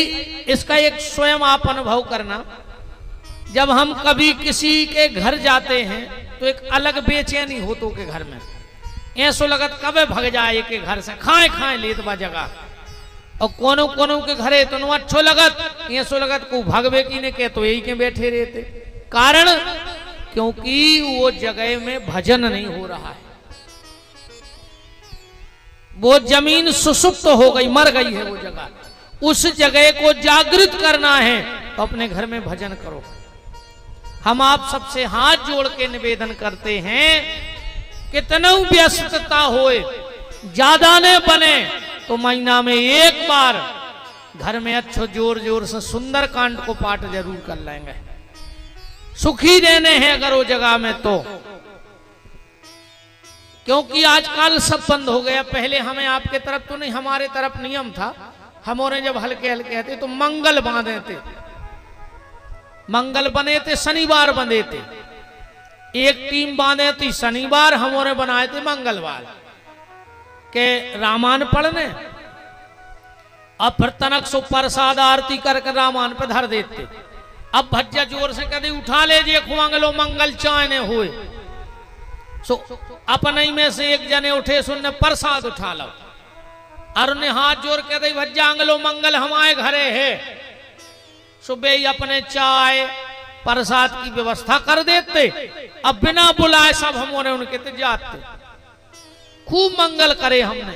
इसका एक स्वयं आप अनुभव करना। जब हम कभी किसी के घर जाते हैं तो एक अलग बेचैनी हो तो के घर में ऐसो लगत कबे भग जाए के घर से, खाए खाए लेत बा जगह। और कोनो कोनो के घरे तो अच्छो लगत ऐसो लगत को भगवे की ने के तो यही के बैठे रहते। कारण क्योंकि वो जगह में भजन नहीं हो रहा है, वो जमीन सुसुप्त हो गई, मर गई है वो जगह। उस जगह को जागृत करना है तो अपने घर में भजन करो। हम आप सबसे हाथ जोड़ के निवेदन करते हैं, कितना व्यस्तता होए, ज्यादा ने बने तो महीना में एक बार घर में अच्छो जोर जोर से सुंदर कांड को पाठ जरूर कर लेंगे। सुखी रहने हैं अगर वो जगह में तो। क्योंकि आजकल सब बंद हो गया। पहले हमें आपके तरफ तो नहीं, हमारे तरफ नियम था, हमारे जब हल्के हल्के आते तो मंगल बांधे थे, मंगल बने थे, शनिवार बंधे थे। एक टीम बांधे थी शनिवार, हमारे बनाए थे मंगलवार के रामायण पढ़ने। अब फिर तनक सो प्रसाद आरती करके रामायण पे धर देते। अब भज्जा जोर से कभी उठा ले जे खुआंगलो मंगल चायने हुए। सो अपने में से एक जने उठे सुनने प्रसाद उठा लो और उन्हें हाथ जोड़ के दे भज्जा आंगलो मंगल हमारे घरे है। सुबह ही अपने चाय प्रसाद की व्यवस्था कर देते। अब बिना बुलाए सब हमारे उनके ते जाते। खूब मंगल करे हमने,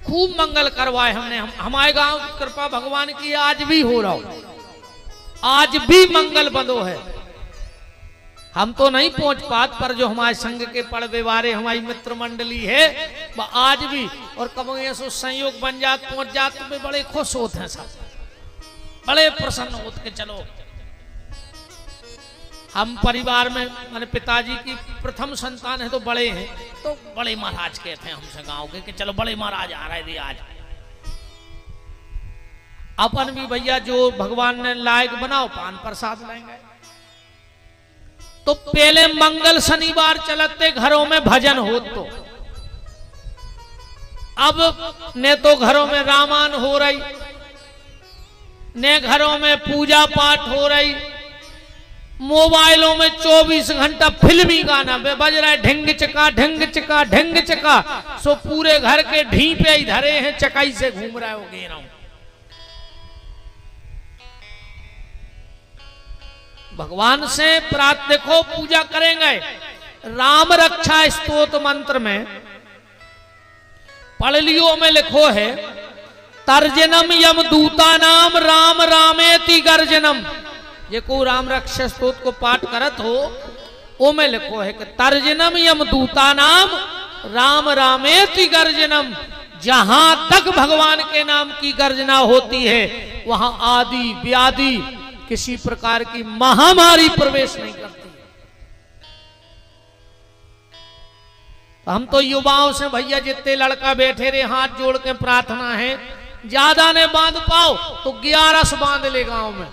खूब मंगल करवाए हमने। हमारे गांव की कृपा भगवान की आज भी हो रहा हो, आज भी मंगल बंदो है। हम तो नहीं पहुंच पात, पर जो हमारे संघ के पड़वे वारे हमारी मित्र मंडली है वह आज भी, और कब ऐसा संयोग बन जात पहुंच जात तो बड़े खुश होते हैं, सब बड़े प्रसन्न होते के चलो। हम परिवार में मैंने पिताजी की प्रथम संतान है तो बड़े हैं, तो बड़े महाराज कहते हैं हमसे गांव के कि चलो बड़े महाराज आ रहे थे आज। अपन भी भैया जो भगवान ने लायक बनाओ पान प्रसाद लेंगे। तो पहले मंगल शनिवार चलते घरों में भजन हो, तो अब ने तो घरों में रामायण हो रही, ने घरों में पूजा पाठ हो रही, मोबाइलों में 24 घंटा फिल्मी गाना बज रहा है, ढिंग चका ढिंग चका ढिंग चका। सो पूरे घर के ढी पे ही धरे हैं, चकाई से घूम रहा है वो गेराऊ। भगवान से प्रार्थना, देखो पूजा करेंगे। राम रक्षा स्तोत्र मंत्र में पढ़ लियो में लिखो है, तर्जनम यम दूता नाम राम रामेति गर्जनम। ये को राम रक्षा स्तोत्र को पाठ करत हो, वो में लिखो है कि तर्जनम यम दूता नाम राम रामेति गर्जनम। जहां तक भगवान के नाम की गर्जना होती है वहां आदि व्याधि किसी प्रकार की महामारी प्रवेश नहीं करती। हम तो युवाओं से भैया जितने लड़का बैठे रहे हाथ जोड़ के प्रार्थना है, ज्यादा ने बांध पाओ तो 11 बांध ले गांव में।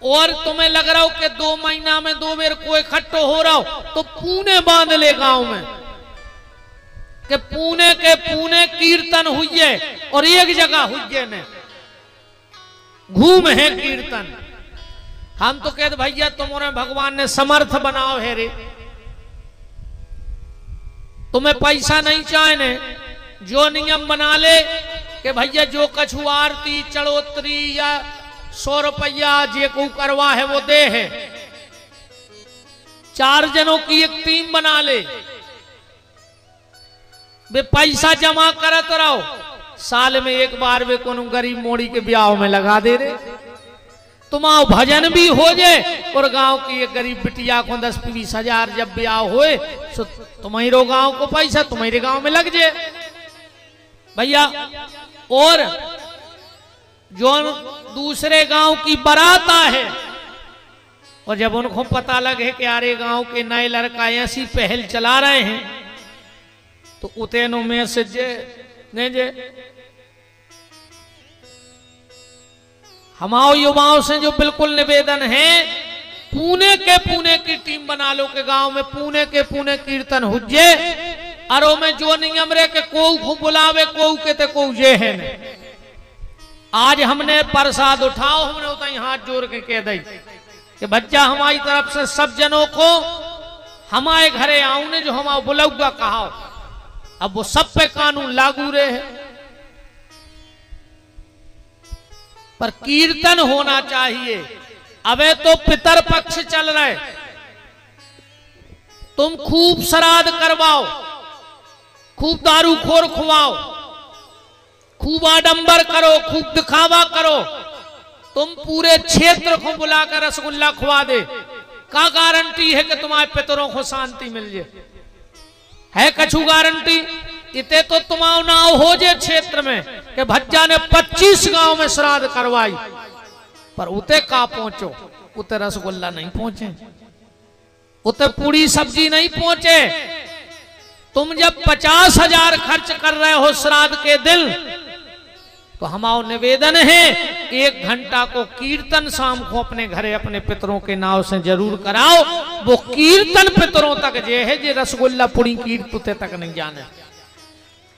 और तुम्हें लग रहा हो कि 2 महीना में 2 बेर कोई इकट्ठो हो रहा हो तो पूने बांध ले गांव में, कि पूने के पूने कीर्तन हुई है और एक जगह हुई है ने घूम है कीर्तन। हम तो कहते भैया तुम्हारे भगवान ने समर्थ बनाओ है रे, तुम्हें पैसा नहीं चाहिए, जो नियम बना ले कि भैया जो कछु आरती चढ़ोतरी या 100 रुपया जे को करवा है वो दे है। 4 जनों की एक टीम बना ले, वे पैसा जमा करत रहो, साल में एक बार वे कोनो गरीब मोड़ी के ब्याह में लगा दे रे। तुम्हारा भजन भी हो जाए और गांव की एक गरीब बिटिया को 10-20 हजार जब ब्याह होए तो तुम्हारे गांव को पैसा तुम्हारे गांव में लग जाए भैया। और जो दूसरे गांव की बारात है और जब उनको पता लगे कि यारे गांव के नए लड़का ऐसी पहल चला रहे हैं तो उतेनो में से नहीं जे हमारे युवाओं से जो बिल्कुल निवेदन है, पुणे के पुणे की टीम बना लो के गांव में पुणे के पुणे कीर्तन हुज्जे अरो में जो नियम रे के को बुलावे को ये है ने। आज हमने प्रसाद उठाओ, हमने उतना हाथ जोड़ के कह दी कि बच्चा हमारी तरफ से सब जनों को हमारे घरे आओ ने जो हमारा बुलाऊगा कहा। अब वो सब पे कानून लागू रहे हैं, पर कीर्तन होना चाहिए। अबे तो पितर पक्ष चल रहे, तुम खूब श्राद्ध करवाओ, खूब दारू खोर खुआओ, खूब आडंबर करो, खूब दिखावा करो, तुम पूरे क्षेत्र को बुलाकर रसगुल्ला खुआ दे, का गारंटी है कि तुम्हारे पितरों को शांति मिल जाए? है कछु गारंटी? इते तो तुम्हारा नाव हो जे क्षेत्र में कि भज्जा ने 25 गांव में श्राद्ध करवाई, पर उते का पहुंचो, उते रसगुल्ला नहीं पहुंचे, उते पूरी सब्जी नहीं पहुंचे। तुम जब 50,000 खर्च कर रहे हो श्राद्ध के दिन, तो हमारा निवेदन है 1 घंटा को कीर्तन शाम को अपने घरे अपने पितरों के नाव से जरूर कराओ। वो कीर्तन पितरों तक जे है, जे रसगुल्ला पूरी कीर्तन तक नहीं जाने।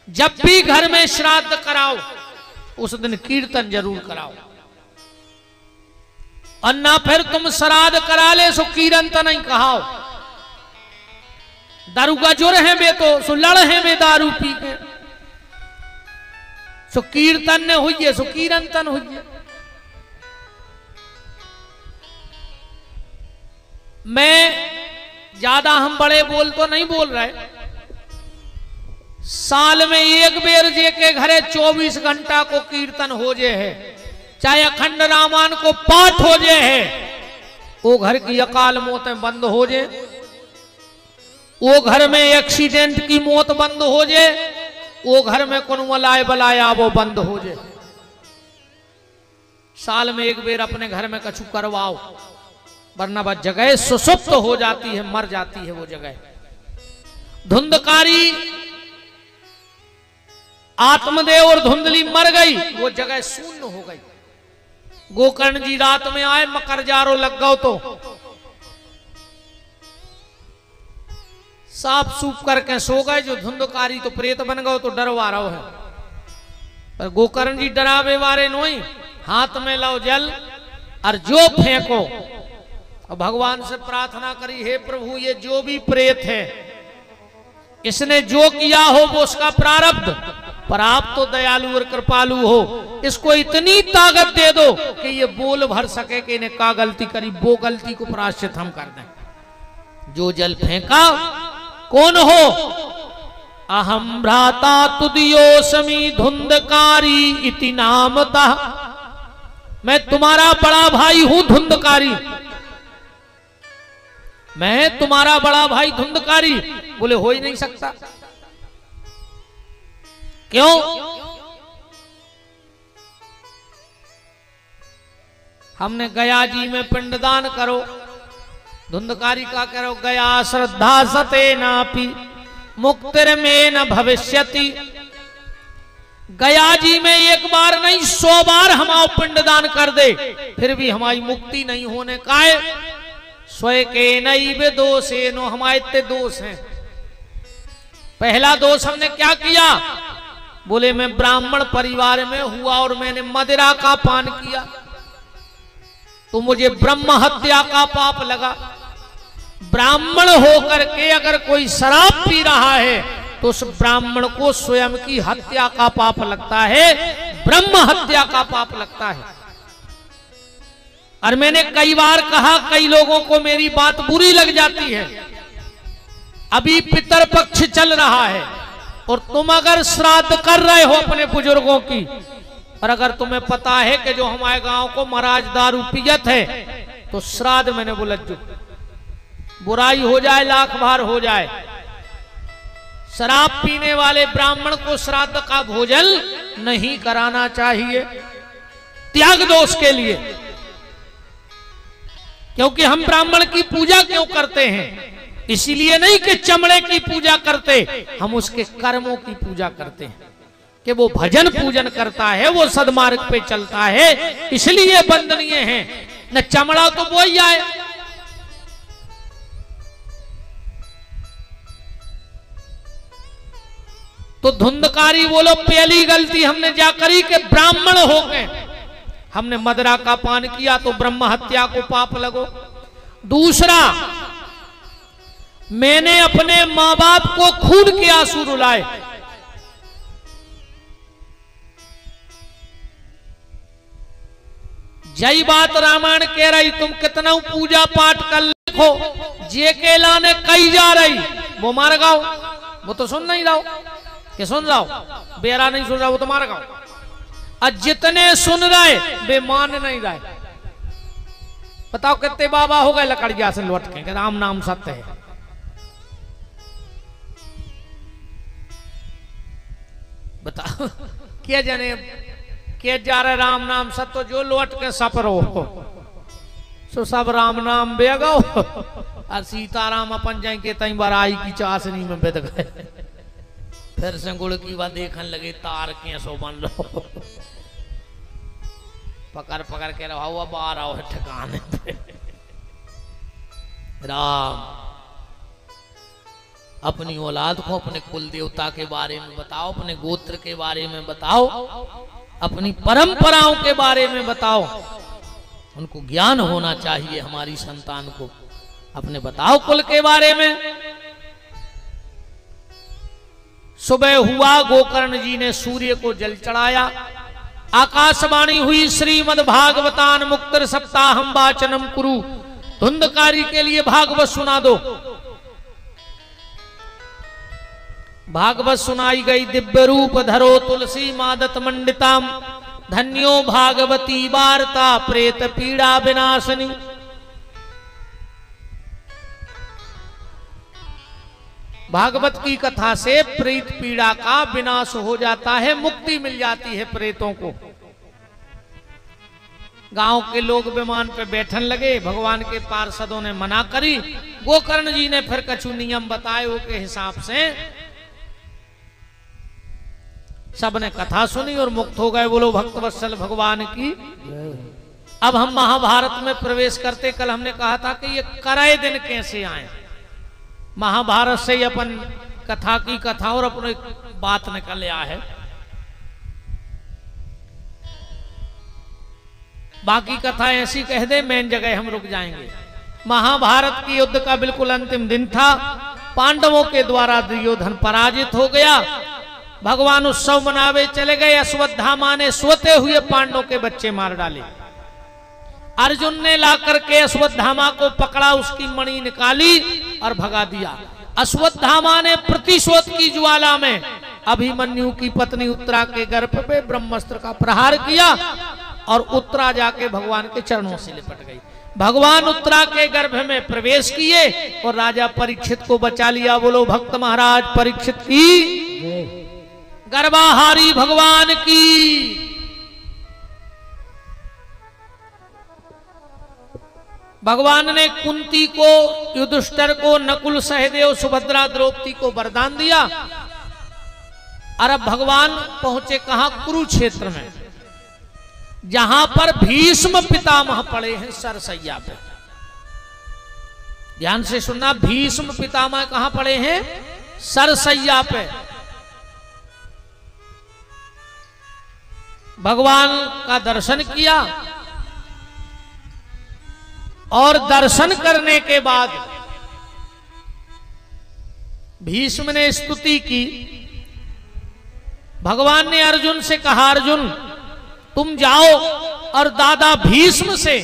जब भी घर में श्राद्ध कराओ उस दिन कीर्तन जरूर कराओ, और ना फिर तुम श्राद्ध करा ले सो कीर्तन नहीं कहाओ। दारू का जोर है बे तो सो लड़ है बे दारू पी के, सो कीर्तन ने हुई है, सो कीर्तन हुई है। मैं ज्यादा हम बड़े बोल तो नहीं बोल रहे, साल में एक बेर जे के घरे 24 घंटा को कीर्तन हो जे है, चाहे अखंड रामायण को पाठ हो जे है, वो घर की अकाल मौतें बंद हो जे, वो घर में एक्सीडेंट की मौत बंद हो जे, वो घर में कौन मलाय बलाया वो बंद हो जे। साल में एक बेर अपने घर में कछु करवाओ, वरना वह जगह सुसुप्त हो जाती है, मर जाती है वो जगह। धुंधकारी आत्मदेव और धुंधली मर गई, वो जगह शून्य हो गई। गोकर्ण जी रात में आए, मकर जारो लग गओ तो साफ सूप करके सो गए। जो धुंधकारी तो प्रेत बन गओ तो डरवा रहो है, पर गोकर्ण जी डरावे वारे नोई, हाथ में लो जल और जो फेंको। और भगवान से प्रार्थना करी, हे प्रभु ये जो भी प्रेत है इसने जो किया हो वो उसका प्रारब्ध पर आप तो दयालु और कृपालु हो, इसको इतनी ताकत दे दो कि ये बोल भर सके कि इन्हें का गलती करी, वो गलती को प्रायश्चित हम कर दें। जो जल फेंका कौन हो? अहम भ्राता तुदियोसमी धुंधकारी इति नामतः, मैं तुम्हारा बड़ा भाई हूं धुंधकारी, मैं तुम्हारा बड़ा भाई धुंधकारी। बोले हो ही नहीं सकता। क्यों? हमने गया जी में पिंडदान करो, धुंधकारी का करो, गया श्रद्धा सते नापी मुक्तिर में न भविष्यति। गया जी में एक बार नहीं 100 बार हम आओ पिंडदान कर दे, फिर भी हमारी मुक्ति नहीं होने का है। स्वय के नई वे दोषे नो, हमारे इतने दोष हैं। पहला दोष हमने क्या किया? बोले मैं ब्राह्मण परिवार में हुआ और मैंने मदिरा का पान किया तो मुझे ब्रह्म हत्या का पाप लगा। ब्राह्मण होकर के अगर कोई शराब पी रहा है तो उस ब्राह्मण को स्वयं की हत्या का पाप लगता है, ब्रह्म हत्या का पाप लगता है। और मैंने कई बार कहा, कई लोगों को मेरी बात बुरी लग जाती है। अभी पितर पक्ष चल रहा है और तुम अगर श्राद्ध कर रहे हो अपने बुजुर्गों की, और अगर तुम्हें पता है कि जो हमारे गांव को महाराज दारू पियत है तो श्राद्ध, मैंने बोला जो बुराई हो जाए लाख बार हो जाए, शराब पीने वाले ब्राह्मण को श्राद्ध का भोजन नहीं कराना चाहिए, त्याग दो उसके लिए। क्योंकि हम ब्राह्मण की पूजा क्यों करते हैं? इसीलिए नहीं कि चमड़े की पूजा करते, हम उसके कर्मों की पूजा करते हैं कि वो भजन पूजन करता है, वो सदमार्ग पे चलता है, इसलिए वंदनीय है। न चमड़ा तो वो ही आए। तो धुंधकारी बोलो पहली गलती हमने जा करी कि ब्राह्मण हो गए, हमने मदरा का पान किया तो ब्रह्म हत्या को पाप लगो। दूसरा, मैंने अपने मां बाप को खून के आंसू रुलाए। जय बात रामायण कह रही, तुम कितना पूजा पाठ कर लिखो, जे के लाने कही जा रही वो मार गाओ, वो तो सुन नहीं रहा, कि सुन रहा हो, बेरा नहीं सुन रहा, वो तो मार गाओ। और जितने सुन रहे वे मान नहीं रहे। बताओ कितने बाबा हो गए लकड़िया से लौट के, राम नाम सत्य है। बताओ क्या जाने के जा रहे राम नाम सत्य, जो लौट के सपरो सो सब राम नाम बेगो। और सीताराम अपन जाए के तई बराई की चाशनी में बेद गए, फिर से गुड़ की बात देखने लगे, तार के सो बन लो, पकड़ पकड़ के रहा हुआ बाहर आओ ठिकाने पे। राम अपनी औलाद को अपने कुल देवता के बारे में बताओ, अपने गोत्र के बारे में बताओ, अपनी परंपराओं के बारे में बताओ। उनको ज्ञान होना चाहिए हमारी संतान को, अपने बताओ कुल के बारे में। सुबह हुआ, गोकर्ण जी ने सूर्य को जल चढ़ाया, आकाशवाणी हुई, श्रीमद् भागवतान मुक्तर सप्ताहम वाचनम कुरु, धुंधकारी के लिए भागवत सुना दो। भागवत सुनाई गई, दिव्य रूप धरो तुलसी मादत मंडिताम, धन्यो भागवती वार्ता प्रेत पीड़ा विनाशनी। भागवत की कथा से प्रेत पीड़ा का विनाश हो जाता है, मुक्ति मिल जाती है प्रेतों को। गांव के लोग विमान पे बैठन लगे, भगवान के पार्षदों ने मना करी, गोकर्ण जी ने फिर कछु नियम बताए, वो के हिसाब से सबने कथा सुनी और मुक्त हो गए। बोलो भक्तवत्सल भगवान की। अब हम महाभारत में प्रवेश करते, कल हमने कहा था कि ये कराए दिन कैसे आए। महाभारत से ही अपन कथा की कथा और अपने बात निकल आया है। बाकी कथा ऐसी कह दे, मेन जगह हम रुक जाएंगे। महाभारत की युद्ध का बिल्कुल अंतिम दिन था, पांडवों के द्वारा दुर्योधन पराजित हो गया भगवान उत्सव मनावे चले गए। अश्वत्थामा ने सोते हुए पांडवों के बच्चे मार डाले। अर्जुन ने ला करके अश्वत्थामा को पकड़ा, उसकी मणि निकाली और भगा दिया। अश्वत्थामा ने प्रतिशोध की ज्वाला में अभिमन्यु की पत्नी उत्तरा के गर्भ पे ब्रह्मास्त्र का प्रहार किया और उत्तरा जाके भगवान के चरणों से लिपट गई। भगवान उत्तरा के गर्भ में प्रवेश किए और राजा परीक्षित को बचा लिया। बोलो भक्त महाराज परीक्षित की, गर्भाहारी भगवान की। भगवान ने कुंती को, युधिष्ठिर को, नकुल, सहदेव, सुभद्रा, द्रौपदी को वरदान दिया। और अब भगवान पहुंचे कहां? कुरुक्षेत्र में, जहां पर भीष्म पितामह पड़े हैं सरसैया पे। ध्यान से सुनना, भीष्म पितामह कहां पड़े हैं? सरसैया पे। भगवान का दर्शन किया और दर्शन करने के बाद भीष्म ने स्तुति की। भगवान ने अर्जुन से कहा, अर्जुन तुम जाओ और दादा भीष्म से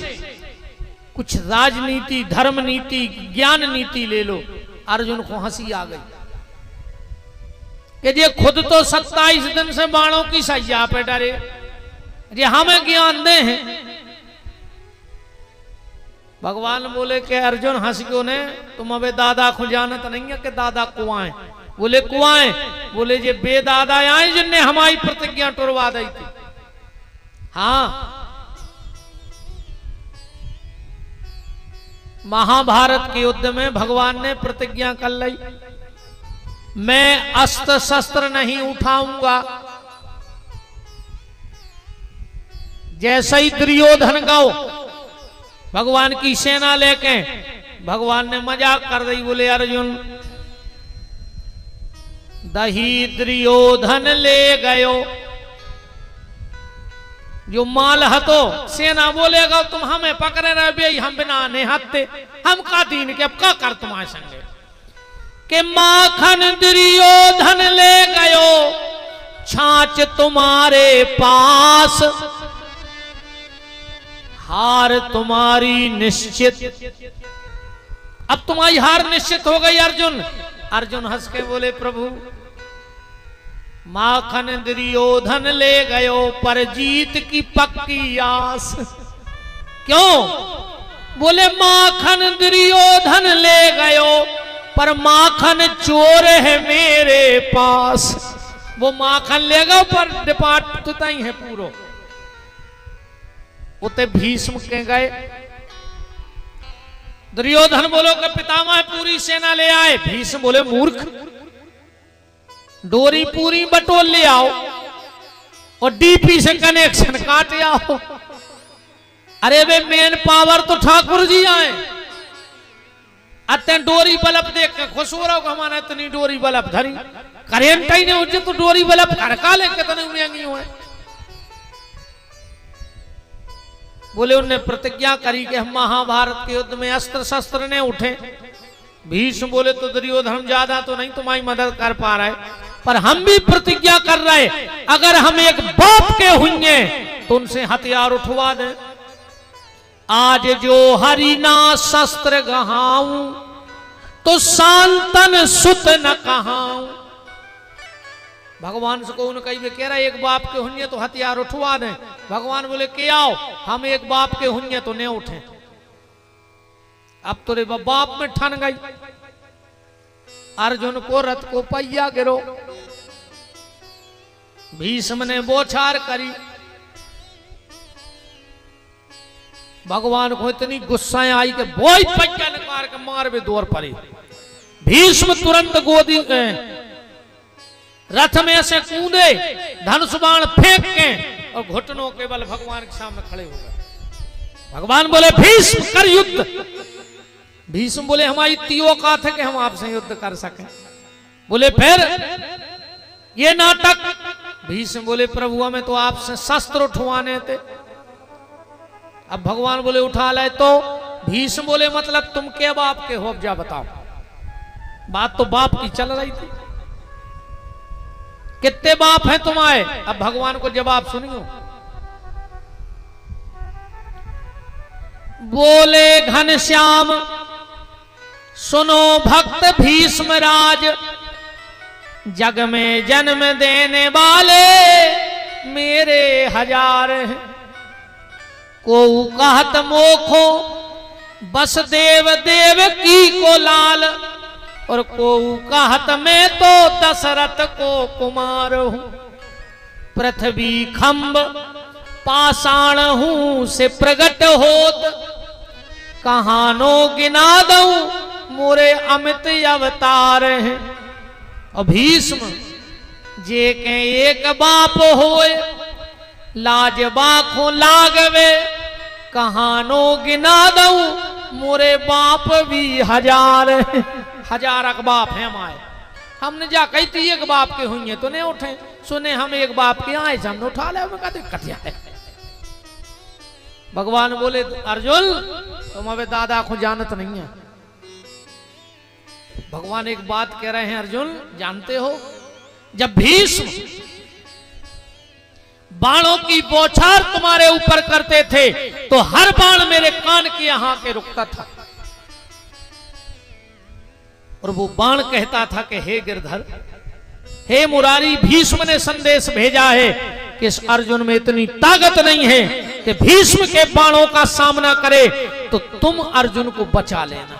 कुछ राजनीति, धर्म नीति, ज्ञान नीति ले लो। अर्जुन को हंसी आ गई कि ये खुद तो 27 दिन से बाणों की सैया पे डरे, ये हमें ज्ञान दे हैं। भगवान बोले कि अर्जुन हंस क्यों ने, तुम अबे दादा को जानत नहीं है कि दादा कुआं? बोले कुआं? बोले ये बेदादा आए जिनने हमारी प्रतिज्ञा टुरवा दी थी। हाँ, महाभारत के युद्ध में भगवान ने प्रतिज्ञा कर ली, मैं अस्त्र शस्त्र नहीं उठाऊंगा। जैसे ही दुर्योधन गौ भगवान की सेना लेके, भगवान ने मजाक कर दी। बोले अर्जुन दही दुर्योधन ले गयो, जो माल हतो सेना बोलेगा तुम हमें पकड़े रहे बे, हम बिना ने हत्ते, हम का दीन के अब का कर तुम्हारे संगे के माखन दुर्योधन ले गयो, छाछ तुम्हारे पास, हार तुम्हारी निश्चित। अब तुम्हारी हार निश्चित हो गई अर्जुन। अर्जुन हंस के बोले प्रभु माखन दुर्योधन ले गयो पर जीत की पक्की आस। क्यों? बोले माखन दुर्योधन ले गयो पर माखन चोर है मेरे पास। वो माखन ले गयो पर डिपार्ट तो ही है पूरो। उते भीष्म के गए, दुर्योधन बोलो कि पितामह पूरी सेना ले आए। भीष्म बोले मूर्ख, डोरी पूरी बटोल ले आओ और डीपी से कनेक्शन काट आओ। अरे वे मेन पावर तो ठाकुर जी आए। अत्ते डोरी बल्ब देख के खुश हो रहा हो हमारा इतनी डोरी बल्ब धरी, करेंट ही नहीं हो तो डोरी बल्ब खड़का ले कितने महंगी हुए। बोले उनने प्रतिज्ञा करी कि हम महाभारत के युद्ध में अस्त्र शस्त्र ने उठे। भीष्म बोले तो दुर्योधन ज्यादा तो नहीं तुम्हारी मदद कर पा रहे, पर हम भी प्रतिज्ञा कर रहे अगर हम एक बाप के होंगे तो उनसे हथियार उठवा दें। आज जो हरिना शस्त्र गहाऊं तो शांतन सुत न कहाऊं। भगवान से कौन कही कह रहा एक बाप के होंगे तो हथियार उठवा दें। भगवान बोले के आओ, हम एक बाप के होंगे तो नहीं उठे। अब तो रे बाप में ठन गई। अर्जुन को रथ को पहिया गिरो। भीष्म ने बौछार करी। भगवान को इतनी गुस्सा आई कि बोई पहिया निकाल के मार में दौड़ पड़े। भीष्म तुरंत गोदी रथ में से कूदे, धनुष बाण फेंक के और घुटनों के बल भगवान के सामने खड़े हो गए। भगवान बोले भीष्म कर युद्ध। भीष्म बोले हमारी तीओ का थे कि हम आपसे युद्ध कर सकें। बोले फिर ये नाटक। भीष्म बोले प्रभु हमें तो आपसे शस्त्र उठवाने थे। अब भगवान बोले उठा ले तो। भीष्म बोले मतलब तुम क्या बाप के हो, अब जा बताओ। बात तो बाप की चल रही थी। कितने बाप हैं तुम्हारे? अब भगवान को जवाब सुनियो। बोले घनश्याम सुनो भक्त भीष्म राज, जग में जन्म देने वाले मेरे हजार हैं। को कहत मोखो बस देव देव की को लाल, और को कहत मैं तो दशरथ को कुमार हूं। पृथ्वी खंब पाषाण हूं से प्रगट होत, कहानो गिना दऊं मोरे अमित अवतार हैं। और भीष्म जे के एक बाप होए, लाज बाखों लागवे, कहानो गिना दऊं मोरे बाप भी हजार हैं। हजार एक बाप है हमारे। हमने जा कही थी एक बाप के हुई है तो नहीं उठे, सुने हम एक बाप के आए से हमने उठा लिया। क्या दिक्कत है? भगवान बोले अर्जुन तुम अबे दादा को जानत नहीं है। भगवान एक बात कह रहे हैं, अर्जुन जानते हो जब भीष्म बाणों की बौछार तुम्हारे ऊपर करते थे तो हर बाण मेरे कान के यहां के रुकता था, और वो बाण कहता था कि हे गिरधर, हे मुरारी, भीष्म ने संदेश भेजा है कि इस अर्जुन में इतनी ताकत नहीं है कि भीष्म के बाणों का सामना करे, तो तुम अर्जुन को बचा लेना।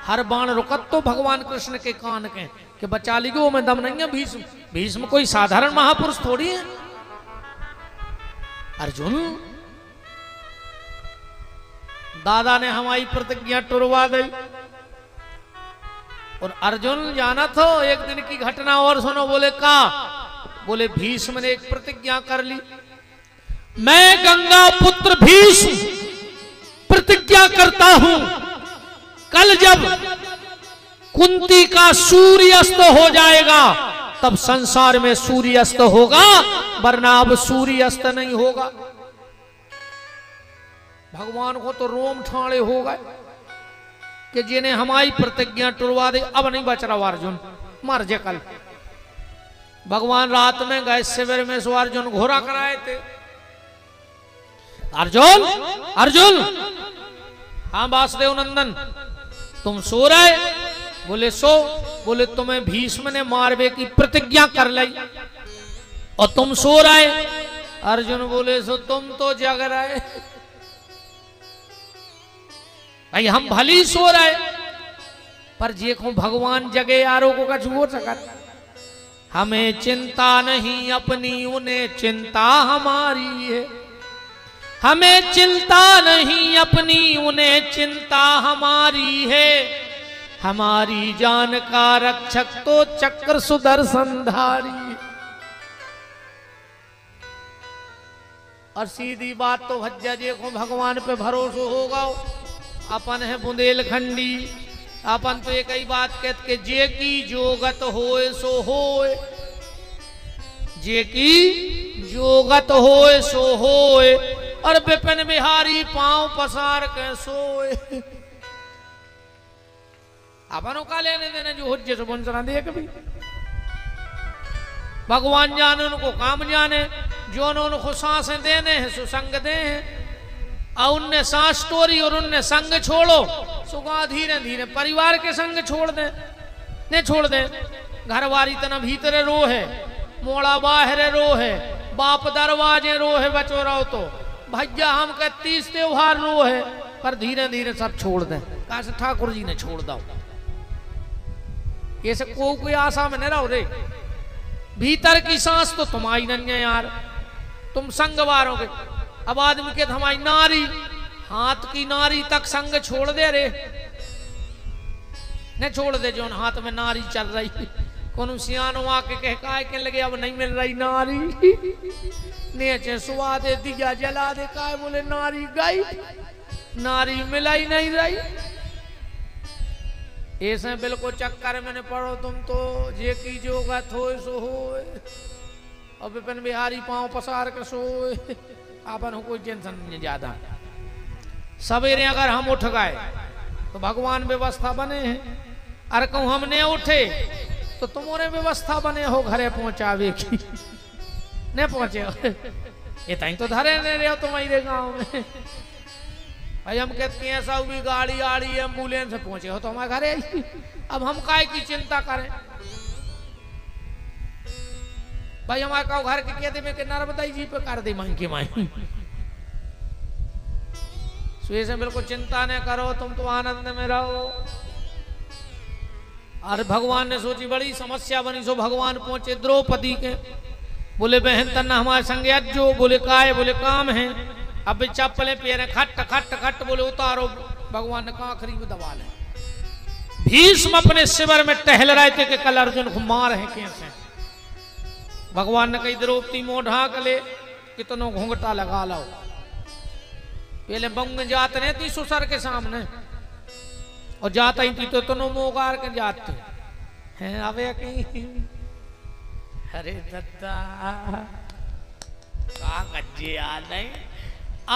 हर बाण रुकत तो भगवान कृष्ण के कान के कि बचा ली, वो में दम नहीं है। भीष्म भीष्म कोई साधारण महापुरुष थोड़ी है। अर्जुन दादा ने हमारी प्रतिज्ञा टुरवा दी, और अर्जुन जाना तो एक दिन की घटना और सुनो। बोले का? बोले भीष्म ने एक प्रतिज्ञा कर ली, मैं गंगा पुत्र भीष्म प्रतिज्ञा करता हूं, कल जब कुंती का सूर्यास्त हो जाएगा तब संसार में सूर्यास्त होगा, वरना अब सूर्यास्त नहीं होगा। भगवान को तो रोम ठाणे हो गए कि जिन्हें हमारी प्रतिज्ञा टुरवा दे, अब नहीं बच रहा अर्जुन, मर जे कल। भगवान रात में गए शिविर में, सो अर्जुन घोड़ा कराए थे। अर्जुन अर्जुन, हाँ वासुदेव नंदन तुम सो रहे? बोले सो। बोले तुम्हें भीष्म ने मारवे की प्रतिज्ञा कर ली और तुम सो रहे? अर्जुन बोले सो तुम तो जग रहे। भाई हम भली सो रहे, पर जे को भगवान जगे यारों को कछ हो सकत। हमें चिंता नहीं अपनी, उन्हें चिंता हमारी है। हमें चिंता नहीं अपनी, उन्हें चिंता हमारी है। हमारी जान का रक्षक तो चक्र सुदर्शनधारी। और सीधी बात तो भज्जा जे को भगवान पे भरोसा होगा। अपन है बुंदेलखंडी, अपन तो एक ही बात कहते कि जे की जोगत होए सो होए, जे की जोगत होए सो होए, और विपिन बिहारी पांव पसार के सोए। अपनों का लेने देने जो हुज्जे से बंसना दे कभी। भगवान जाने उनको काम जाने, जो उनको सांसें देने हैं सुसंग दे हैं, और उनने सांस तोड़ी और उनने संग छोड़ो, सुगा धीरे धीरे परिवार के संग छोड़ दे, ने छोड़ दे। घरवारी तना भीतर रो है, मोड़ा बाहर रो है, बाप दरवाजे रो है, बचो रहो तो भैया हम के 30 त्योहार रो है, पर धीरे धीरे सब छोड़ दे। कैसे ठाकुर जी ने छोड़ दो, ये से कोई आशा में नहीं रहो रे। भीतर की सांस तो तुम्हारी नहीं है यार, तुम संग वारोगे। अब आदमी के हमारी नारी, हाथ की नारी तक संग छोड़ दे रे, नहीं छोड़ दे। जो हाथ में नारी चल रही, कौन सियानो आके कह के लगे अब नहीं मिल रही नारी, नीचे सुहा दे, दिया जला दे, काय बोले नारी गई, नारी मिला ही नहीं रही। ऐसे बिल्कुल चक्कर में न पड़ो तुम तो, जे की जोगत हो सो होए, और विपिन बिहारी पांव पसार के सोए। अपन को कोई टेंशन नहीं ज्यादा। सवेरे अगर हम उठ गए तो भगवान व्यवस्था बने हैं। अरे कहूं हम नहीं उठे तो तुम्हारे व्यवस्था बने हो घरे पहुंचावे की नहीं पहुंचे ये ताई तो धरे नहीं रहे हो तुम्हारे गांव में भाई हम कहते हैं ऐसा भी गाड़ी आड़ी एम्बुलेंस पहुंचे हो तो हमारे घरे आई अब हम काय की चिंता करें भाई हमारे का घर के कहते में कि नर्मदाई जी पे कर दे माई की माई से बिल्कुल चिंता न करो तुम तो आनंद में रहो। और भगवान ने सोची बड़ी समस्या बनी सो भगवान पहुंचे द्रौपदी के बोले बहन तन्ना हमारे संगे अज्जो बोले काय बोले काम है अब चप्पलें पैर खट खट खट बोले उतारो भगवान ने कहा खरीब दबा ले। भीष्म अपने शिविर में टहल रहे थे कि कल अर्जुन को मार है कैसे भगवान ने कही द्रौपदी मोह ढाक ले कितनों घूंघटा लगा लो पहले बंग जात नहीं थी ससुर के सामने और जाता ही थी तो तनो मोगार के जाते हैं अबे कहीं अरे दत्ता कहा गज्जे याद नहीं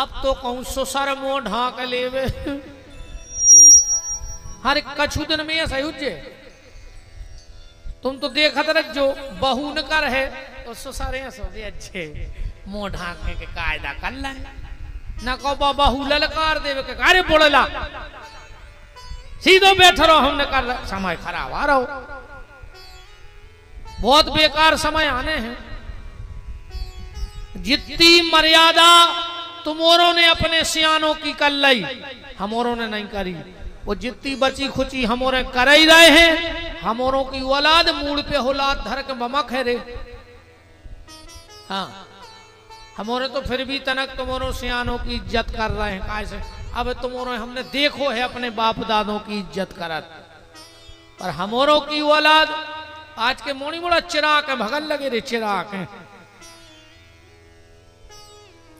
अब तो कहूं ससुर मोह ढाक लेवे हर कछु दिन में ऐसा हुजे तुम तो देखत रखो बहू न कर है तो ससुर ऐसा अच्छे मोह ढाकने के कायदा कर ले न को बहू ललकार देवे के अरे बोलला सीधो बैठो रहो हमने कर समय खराब आ रहो बहुत बेकार समय आने हैं। जितनी मर्यादा तुमोरों ने अपने सियानों की कर ली हमोरों ने नहीं करी वो जितनी बची खुची हमोरे कर ही रहे हैं हमोरों की औलाद मूड पे औलाद धर के बमक है रे हाँ हमारे तो फिर भी तनक तुम्हारों सियानों की इज्जत कर रहे हैं कैसे अब तुम्हारों हमने देखो है अपने बाप दादों की इज्जत करत और हमारों की औलाद आज के मोनी मोड़ा चिराग है भगल लगे रे चिराग है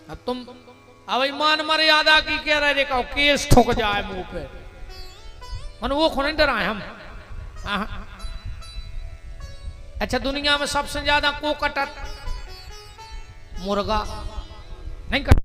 अब तुम अब मान मर्यादा की कह रहे कहो केस ठोक जाए मुंह पे मन वो खुद डराए हम अच्छा दुनिया में सबसे ज्यादा को कटत मुर्गा नहीं कर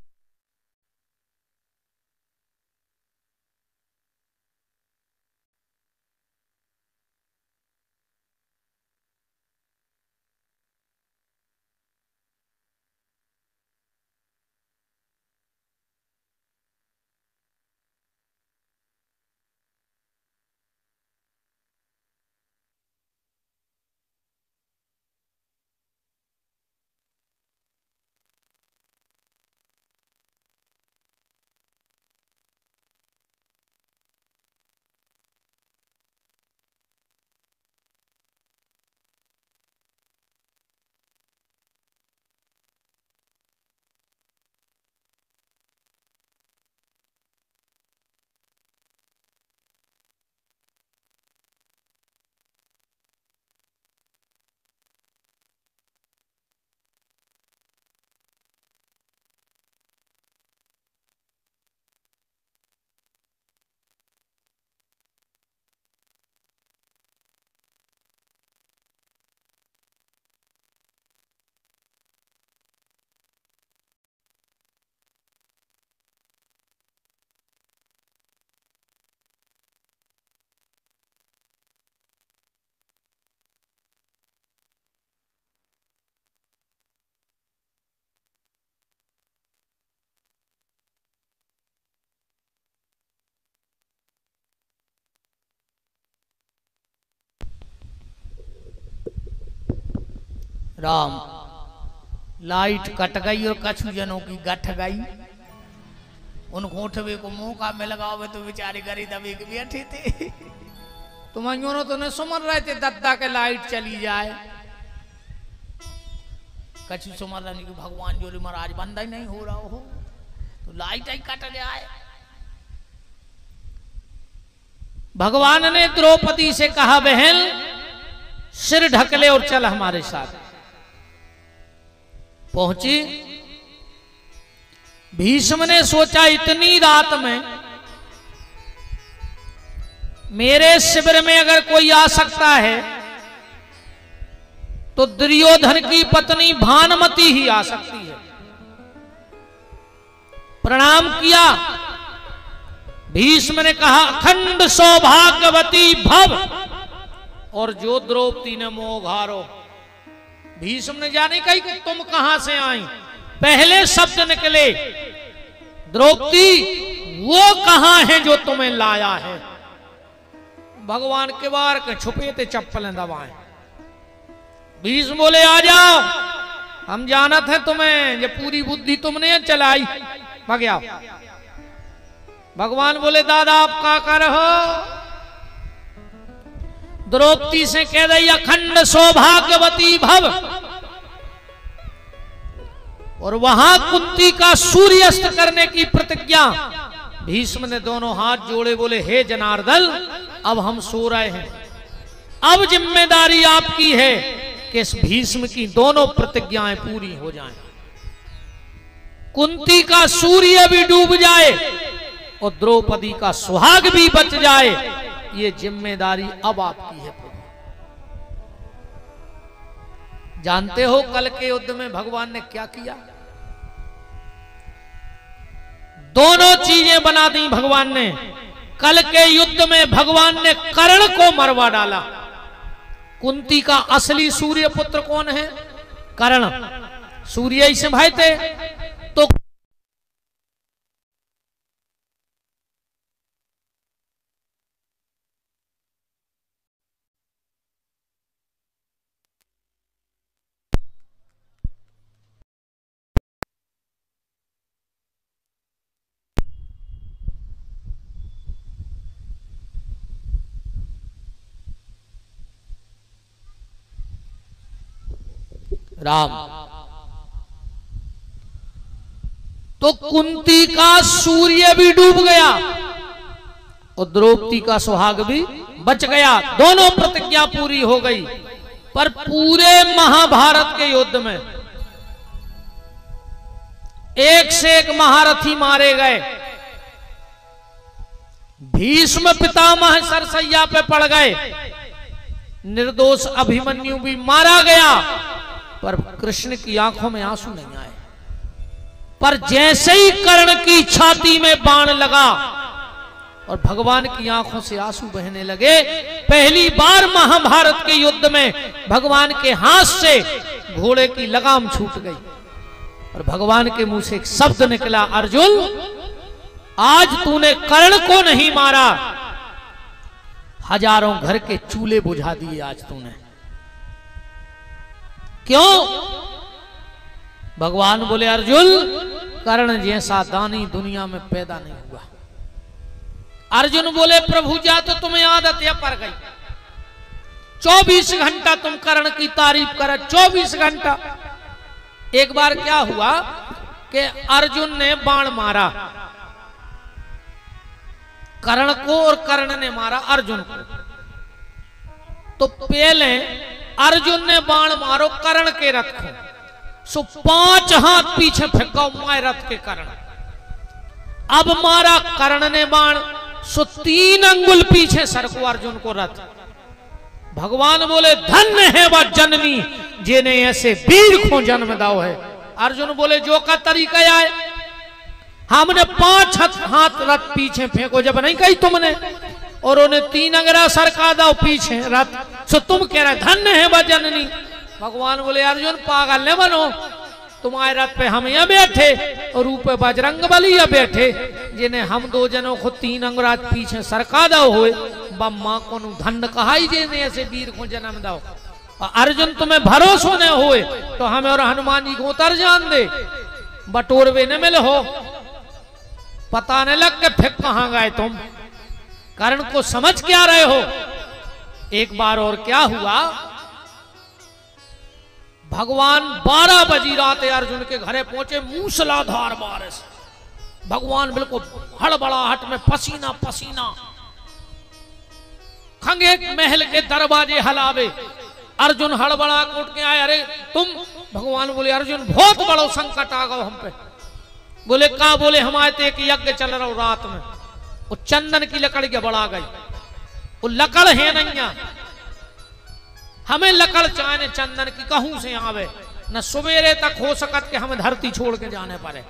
राम लाइट कट गई और कछु जनों की गठ गई उन घोटवे को मौका में लगावे तो बेचारे गरी दबे के बैठे थे तुम्हारे तो न सुमर रहे थे दत्ता के लाइट चली जाए कछु सुमर रहे कि भगवान जोरी महाराज बंदा ही नहीं हो रहा हो तो लाइट ही कट जाए। भगवान ने द्रौपदी से कहा बहन सिर ढक ले और चल हमारे साथ। पहुंची भीष्म ने सोचा इतनी रात में मेरे शिविर में अगर कोई आ सकता है तो दुर्योधन की पत्नी भानुमति ही आ सकती है। प्रणाम किया। भीष्म ने कहा अखंड सौभाग्यवती भव और जो द्रौपदी ने मोह घारो। भीष्म ने जाने कही कि तुम कहां से आई, पहले शब्द निकले, द्रौपदी वो कहां है जो तुम्हें लाया है। भगवान के बार के छुपे थे चप्पलें दबाए। भीष्म बोले आ जाओ, हम जानत है तुम्हें, ये पूरी बुद्धि तुमने चलाई, भाग आओ। भगवान बोले दादा आप का कर हो। द्रौपदी से कह रही अखंड सौभाग्यवती भव। और वहां कुंती का सूर्यास्त करने की प्रतिज्ञा। भीष्म ने दोनों हाथ जोड़े, बोले हे जनार्दन अब हम सो रहे हैं, अब जिम्मेदारी आपकी है कि इस भीष्म की दोनों प्रतिज्ञाएं पूरी हो जाएं। कुंती का सूर्य भी डूब जाए और द्रौपदी का सुहाग भी बच जाए, ये जिम्मेदारी अब आपकी है। जानते हो कल के युद्ध में भगवान ने क्या किया? दोनों चीजें बना दी भगवान ने। कल के युद्ध में भगवान ने कर्ण को मरवा डाला। कुंती का असली सूर्य पुत्र कौन है? कर्ण। सूर्य ही से भाई थे तो राम। तो कुंती का सूर्य भी डूब गया और द्रौपदी का सुहाग भी बच गया। दोनों प्रतिज्ञा पूरी हो गई। पर पूरे महाभारत के युद्ध में एक से एक महारथी मारे गए। भीष्म पितामह सरसैया पे पड़ गए, निर्दोष अभिमन्यु भी मारा गया, पर कृष्ण की आंखों में आंसू नहीं आए। पर जैसे ही कर्ण की छाती में बाण लगा और भगवान की आंखों से आंसू बहने लगे, पहली बार महाभारत के युद्ध में भगवान के हाथ से घोड़े की लगाम छूट गई और भगवान के मुंह से एक शब्द निकला, अर्जुन आज तूने कर्ण को नहीं मारा, हजारों घर के चूल्हे बुझा दिए आज तूने। क्यों? भगवान बोले अर्जुन कर्ण जैसा दानी दुनिया में पैदा नहीं हुआ। अर्जुन बोले प्रभु जा तो तुम्हें आदत या पर गई, 24 घंटा तुम कर्ण की तारीफ कर, 24 घंटा। एक बार क्या हुआ कि अर्जुन ने बाण मारा कर्ण को और कर्ण ने मारा अर्जुन को। तो पहले अर्जुन ने बाण मारो कर्ण के रथ को, सो 5 हाथ पीछे फेंका माए रथ के कर्ण। अब मारा कर्ण ने बाण, सो 3 अंगुल पीछे सरको अर्जुन को रथ। भगवान बोले धन्य है वह जननी जिन्हें ऐसे वीर को जन्म दाओ है। अर्जुन बोले जो का तरीका आए, हमने 5 हाथ रथ पीछे फेंको जब नहीं कही तुमने, और उन्हें 3 अंगरा सरका दो पीछे रथ, सो तुम कह रहे धन्य है वह जननी। भगवान बोले अर्जुन पागल न बनो, तुम्हारे रथ पे हम यहाँ बैठे और ऊपर बजरंग बली यहाँ बैठे, जिन्हें हम 2 जनों को 3 अंगराज पीछे सरका दो हुए, बम्मा को धन्य कहा जिन्हें ऐसे वीर को जन्म दो। अर्जुन तुम्हें भरोसा न हुए तो हमें और हनुमान जी को उतर जान दे, बटोरवे न मिले हो, पता न लग के फिर कहां गए तुम, कर्ण को समझ क्या रहे हो। एक बार और क्या हुआ, भगवान 12 बजी रात अर्जुन के घरे पहुंचे, मूसलाधार बारिश, भगवान बिल्कुल हड़बड़ाहट में पसीना पसीना, खंगे महल के दरवाजे हलावे। अर्जुन हड़बड़ा उठ के आए, अरे तुम? भगवान बोले अर्जुन बहुत बड़ा संकट आ गया हम पे। बोले का? बोले हमारे तो एक यज्ञ चल रहा रात में, वो चंदन की लकड़ के बढ़ा गई, वो लकड़ है नहीं, हमें लकड़ चाहे चंदन की कहूं से आवे, न सवेरे तक हो सकत के हमें धरती छोड़ के जाने पड़े।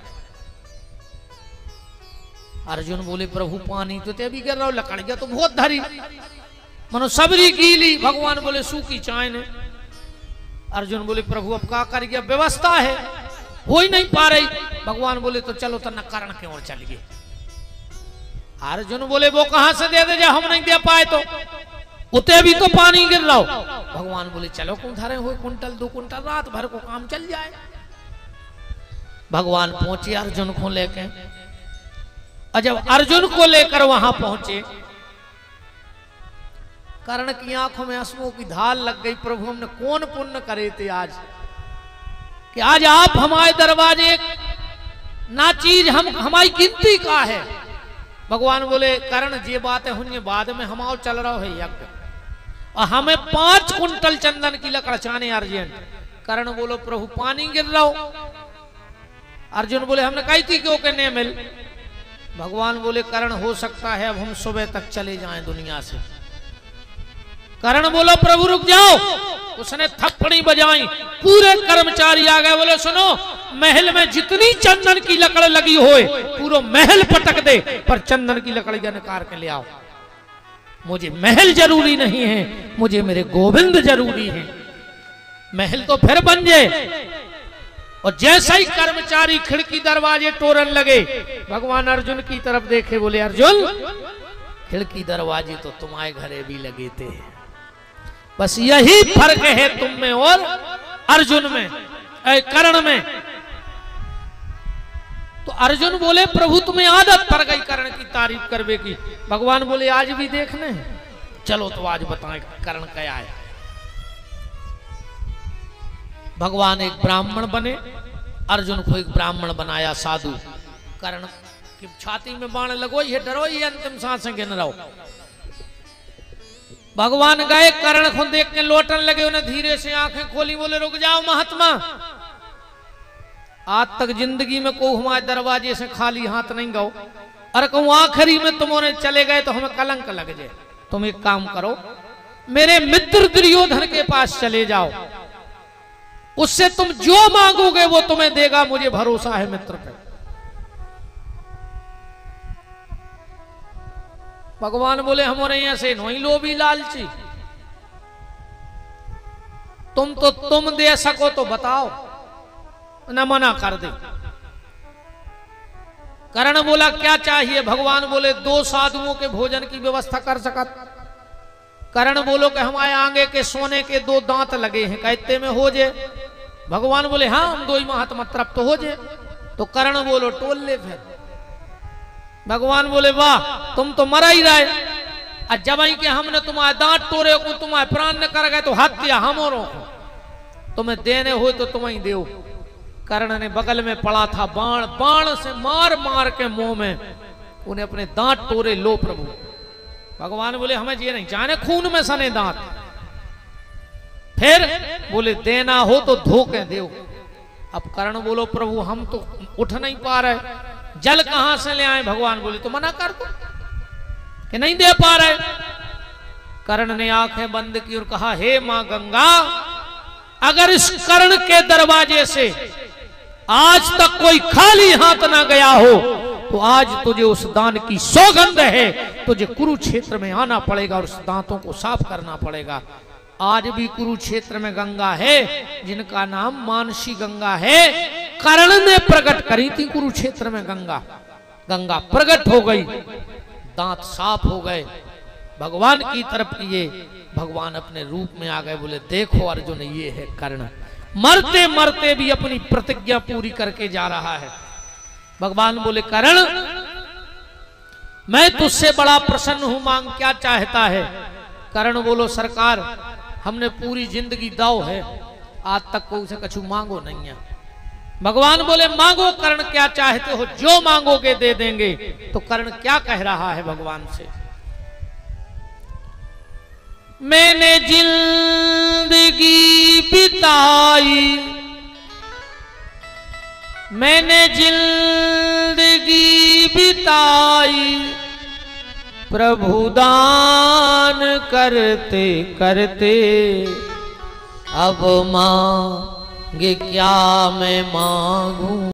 अर्जुन बोले प्रभु पानी तो ते भी गिर रहा हो, लकड़ गया तो बहुत धरी। मनो सबरी गीली। भगवान बोले सूखी चाय ने। अर्जुन बोले प्रभु अब क्या करिए, व्यवस्था है हो ही नहीं पा रही। भगवान बोले तो चलो तो कर्ण की ओर चलिए। अर्जुन बोले वो कहां से दे जब हम नहीं दे पाए तो, उते भी तो पानी गिर रहा हो। भगवान बोले चलो कुंठारे हो कुंटल 2 कुंटल रात भर को काम चल जाए। भगवान पहुंचे अर्जुन को लेके, और जब अर्जुन को लेकर वहां पहुंचे, कर्ण की आंखों में आंसुओं की धार लग गई। प्रभु हमने कौन पुण्य करे थे आज कि आज आप हमारे दरवाजे ना चीज हम हमारी गिनती का है। भगवान बोले कर्ण ये बातें हुई बाद में हम चल रहा है यज्ञ, और हमें 5 कुंटल चंदन की लकड़ चाने अर्जेंट। कर्ण बोलो प्रभु पानी गिर रहा हो। अर्जुन बोले हमने कही थी क्यों के नहीं मिल। भगवान बोले कर्ण हो सकता है अब हम सुबह तक चले जाएं दुनिया से। कर्ण बोलो प्रभु रुक जाओ। उसने थप्पड़ी बजाई, पूरे कर्मचारी आ गए। बोले सुनो महल में जितनी चंदन की लकड़ लगी होए पूरा महल पटक दे, पर चंदन की लकड़ निकाल के ले आओ। मुझे महल जरूरी नहीं है, मुझे मेरे गोविंद जरूरी है। महल तो फिर बन जाए। और जैसा ही कर्मचारी खिड़की दरवाजे तोड़न लगे, भगवान अर्जुन की तरफ देखे, बोले अर्जुन खिड़की दरवाजे तो तुम्हारे घरे भी लगे थे, बस यही फर्क है तुम में और अर्जुन में, कर्ण में। तो अर्जुन बोले प्रभु तुम्हें आदत पड़ गई कर्ण की तारीफ करवे की। भगवान बोले आज भी देखने हैं, चलो तो आज बताएं कर्ण क्या है। भगवान एक ब्राह्मण बने, अर्जुन को एक ब्राह्मण बनाया साधु। कर्ण की छाती में बाण लगो, ये डरो, ये अंतिम सांसें गिन रहो। भगवान गए, कर्ण को देख के लौटन लगे। उन्हें धीरे से आंखें खोली, बोले रुक जाओ महात्मा, आज तक जिंदगी में को हमारे दरवाजे से खाली हाथ नहीं गओ, और कहूं आखिरी में तुमने चले गए तो हमें कलंक लग जाए। तुम एक काम करो, मेरे मित्र दुर्योधन के पास चले जाओ, उससे तुम जो मांगोगे वो तुम्हें देगा, मुझे भरोसा है मित्र पे। भगवान बोले हमारे ऐसे नहीं लोभी लालची, तुम दे सको तो बताओ, न मना कर दे। कर्ण बोला क्या चाहिए। भगवान बोले 2 साधुओं के भोजन की व्यवस्था कर सकत। कर्ण बोलो कि हमारे आगे के सोने के 2 दांत लगे हैं, कहते में हो जाए। भगवान बोले हाँ हम 2 ही महात्मा तृप्त तो हो जाए। तो कर्ण बोलो टोल ले फिर। भगवान बोले वाह तुम तो मरा ही रहे, और जब ही के हमने तुम्हारे दांत तोड़े को तुम्हारे प्राण न कर गए तो हत्या हमरो, तुम्हें देने हो तो तुम ही दो। कर्ण ने बगल में पड़ा था बाण, बाण से मार मार के मुंह में उन्हें अपने दांत तोड़े। लो प्रभु। भगवान बोले हमें ये नहीं जाने खून में सने दांत। फिर बोले देना हो तो धोखे दो। अब कर्ण बोलो प्रभु हम तो उठ नहीं पा रहे, जल कहां से ले आए। भगवान बोले तो मना कर दो कि नहीं दे पा रहे। कर्ण ने आंखें बंद की और कहा हे मां गंगा, अगर इस कर्ण के दरवाजे से आज तक कोई खाली हाथ ना गया हो तो आज तुझे उस दान की सौगंध है, तुझे कुरुक्षेत्र में आना पड़ेगा और उस दांतों को साफ करना पड़ेगा। आज भी कुरुक्षेत्र में गंगा है जिनका नाम मानसी गंगा है। कर्ण ने प्रकट करी थी कुरुक्षेत्र में गंगा, गंगा प्रकट हो गई, दांत साफ हो गए, भगवान की तरफ किए। भगवान अपने रूप में आ गए, बोले देखो अर्जुन ये है कर्ण, मरते मरते भी अपनी प्रतिज्ञा पूरी करके जा रहा है। भगवान बोले कर्ण मैं तुझसे बड़ा प्रसन्न हूं, मांग क्या चाहता है। कर्ण बोलो सरकार हमने पूरी जिंदगी दाव है, आज तक कोई से कछु मांगो नहीं है। भगवान बोले मांगो कर्ण क्या चाहते हो, जो मांगोगे दे देंगे। तो कर्ण क्या कह रहा है भगवान से, मैंने जिंदगी बिताई, मैंने जिंदगी बिताई, प्रभु दान करते करते, अब मांगे क्या मैं मांगूं।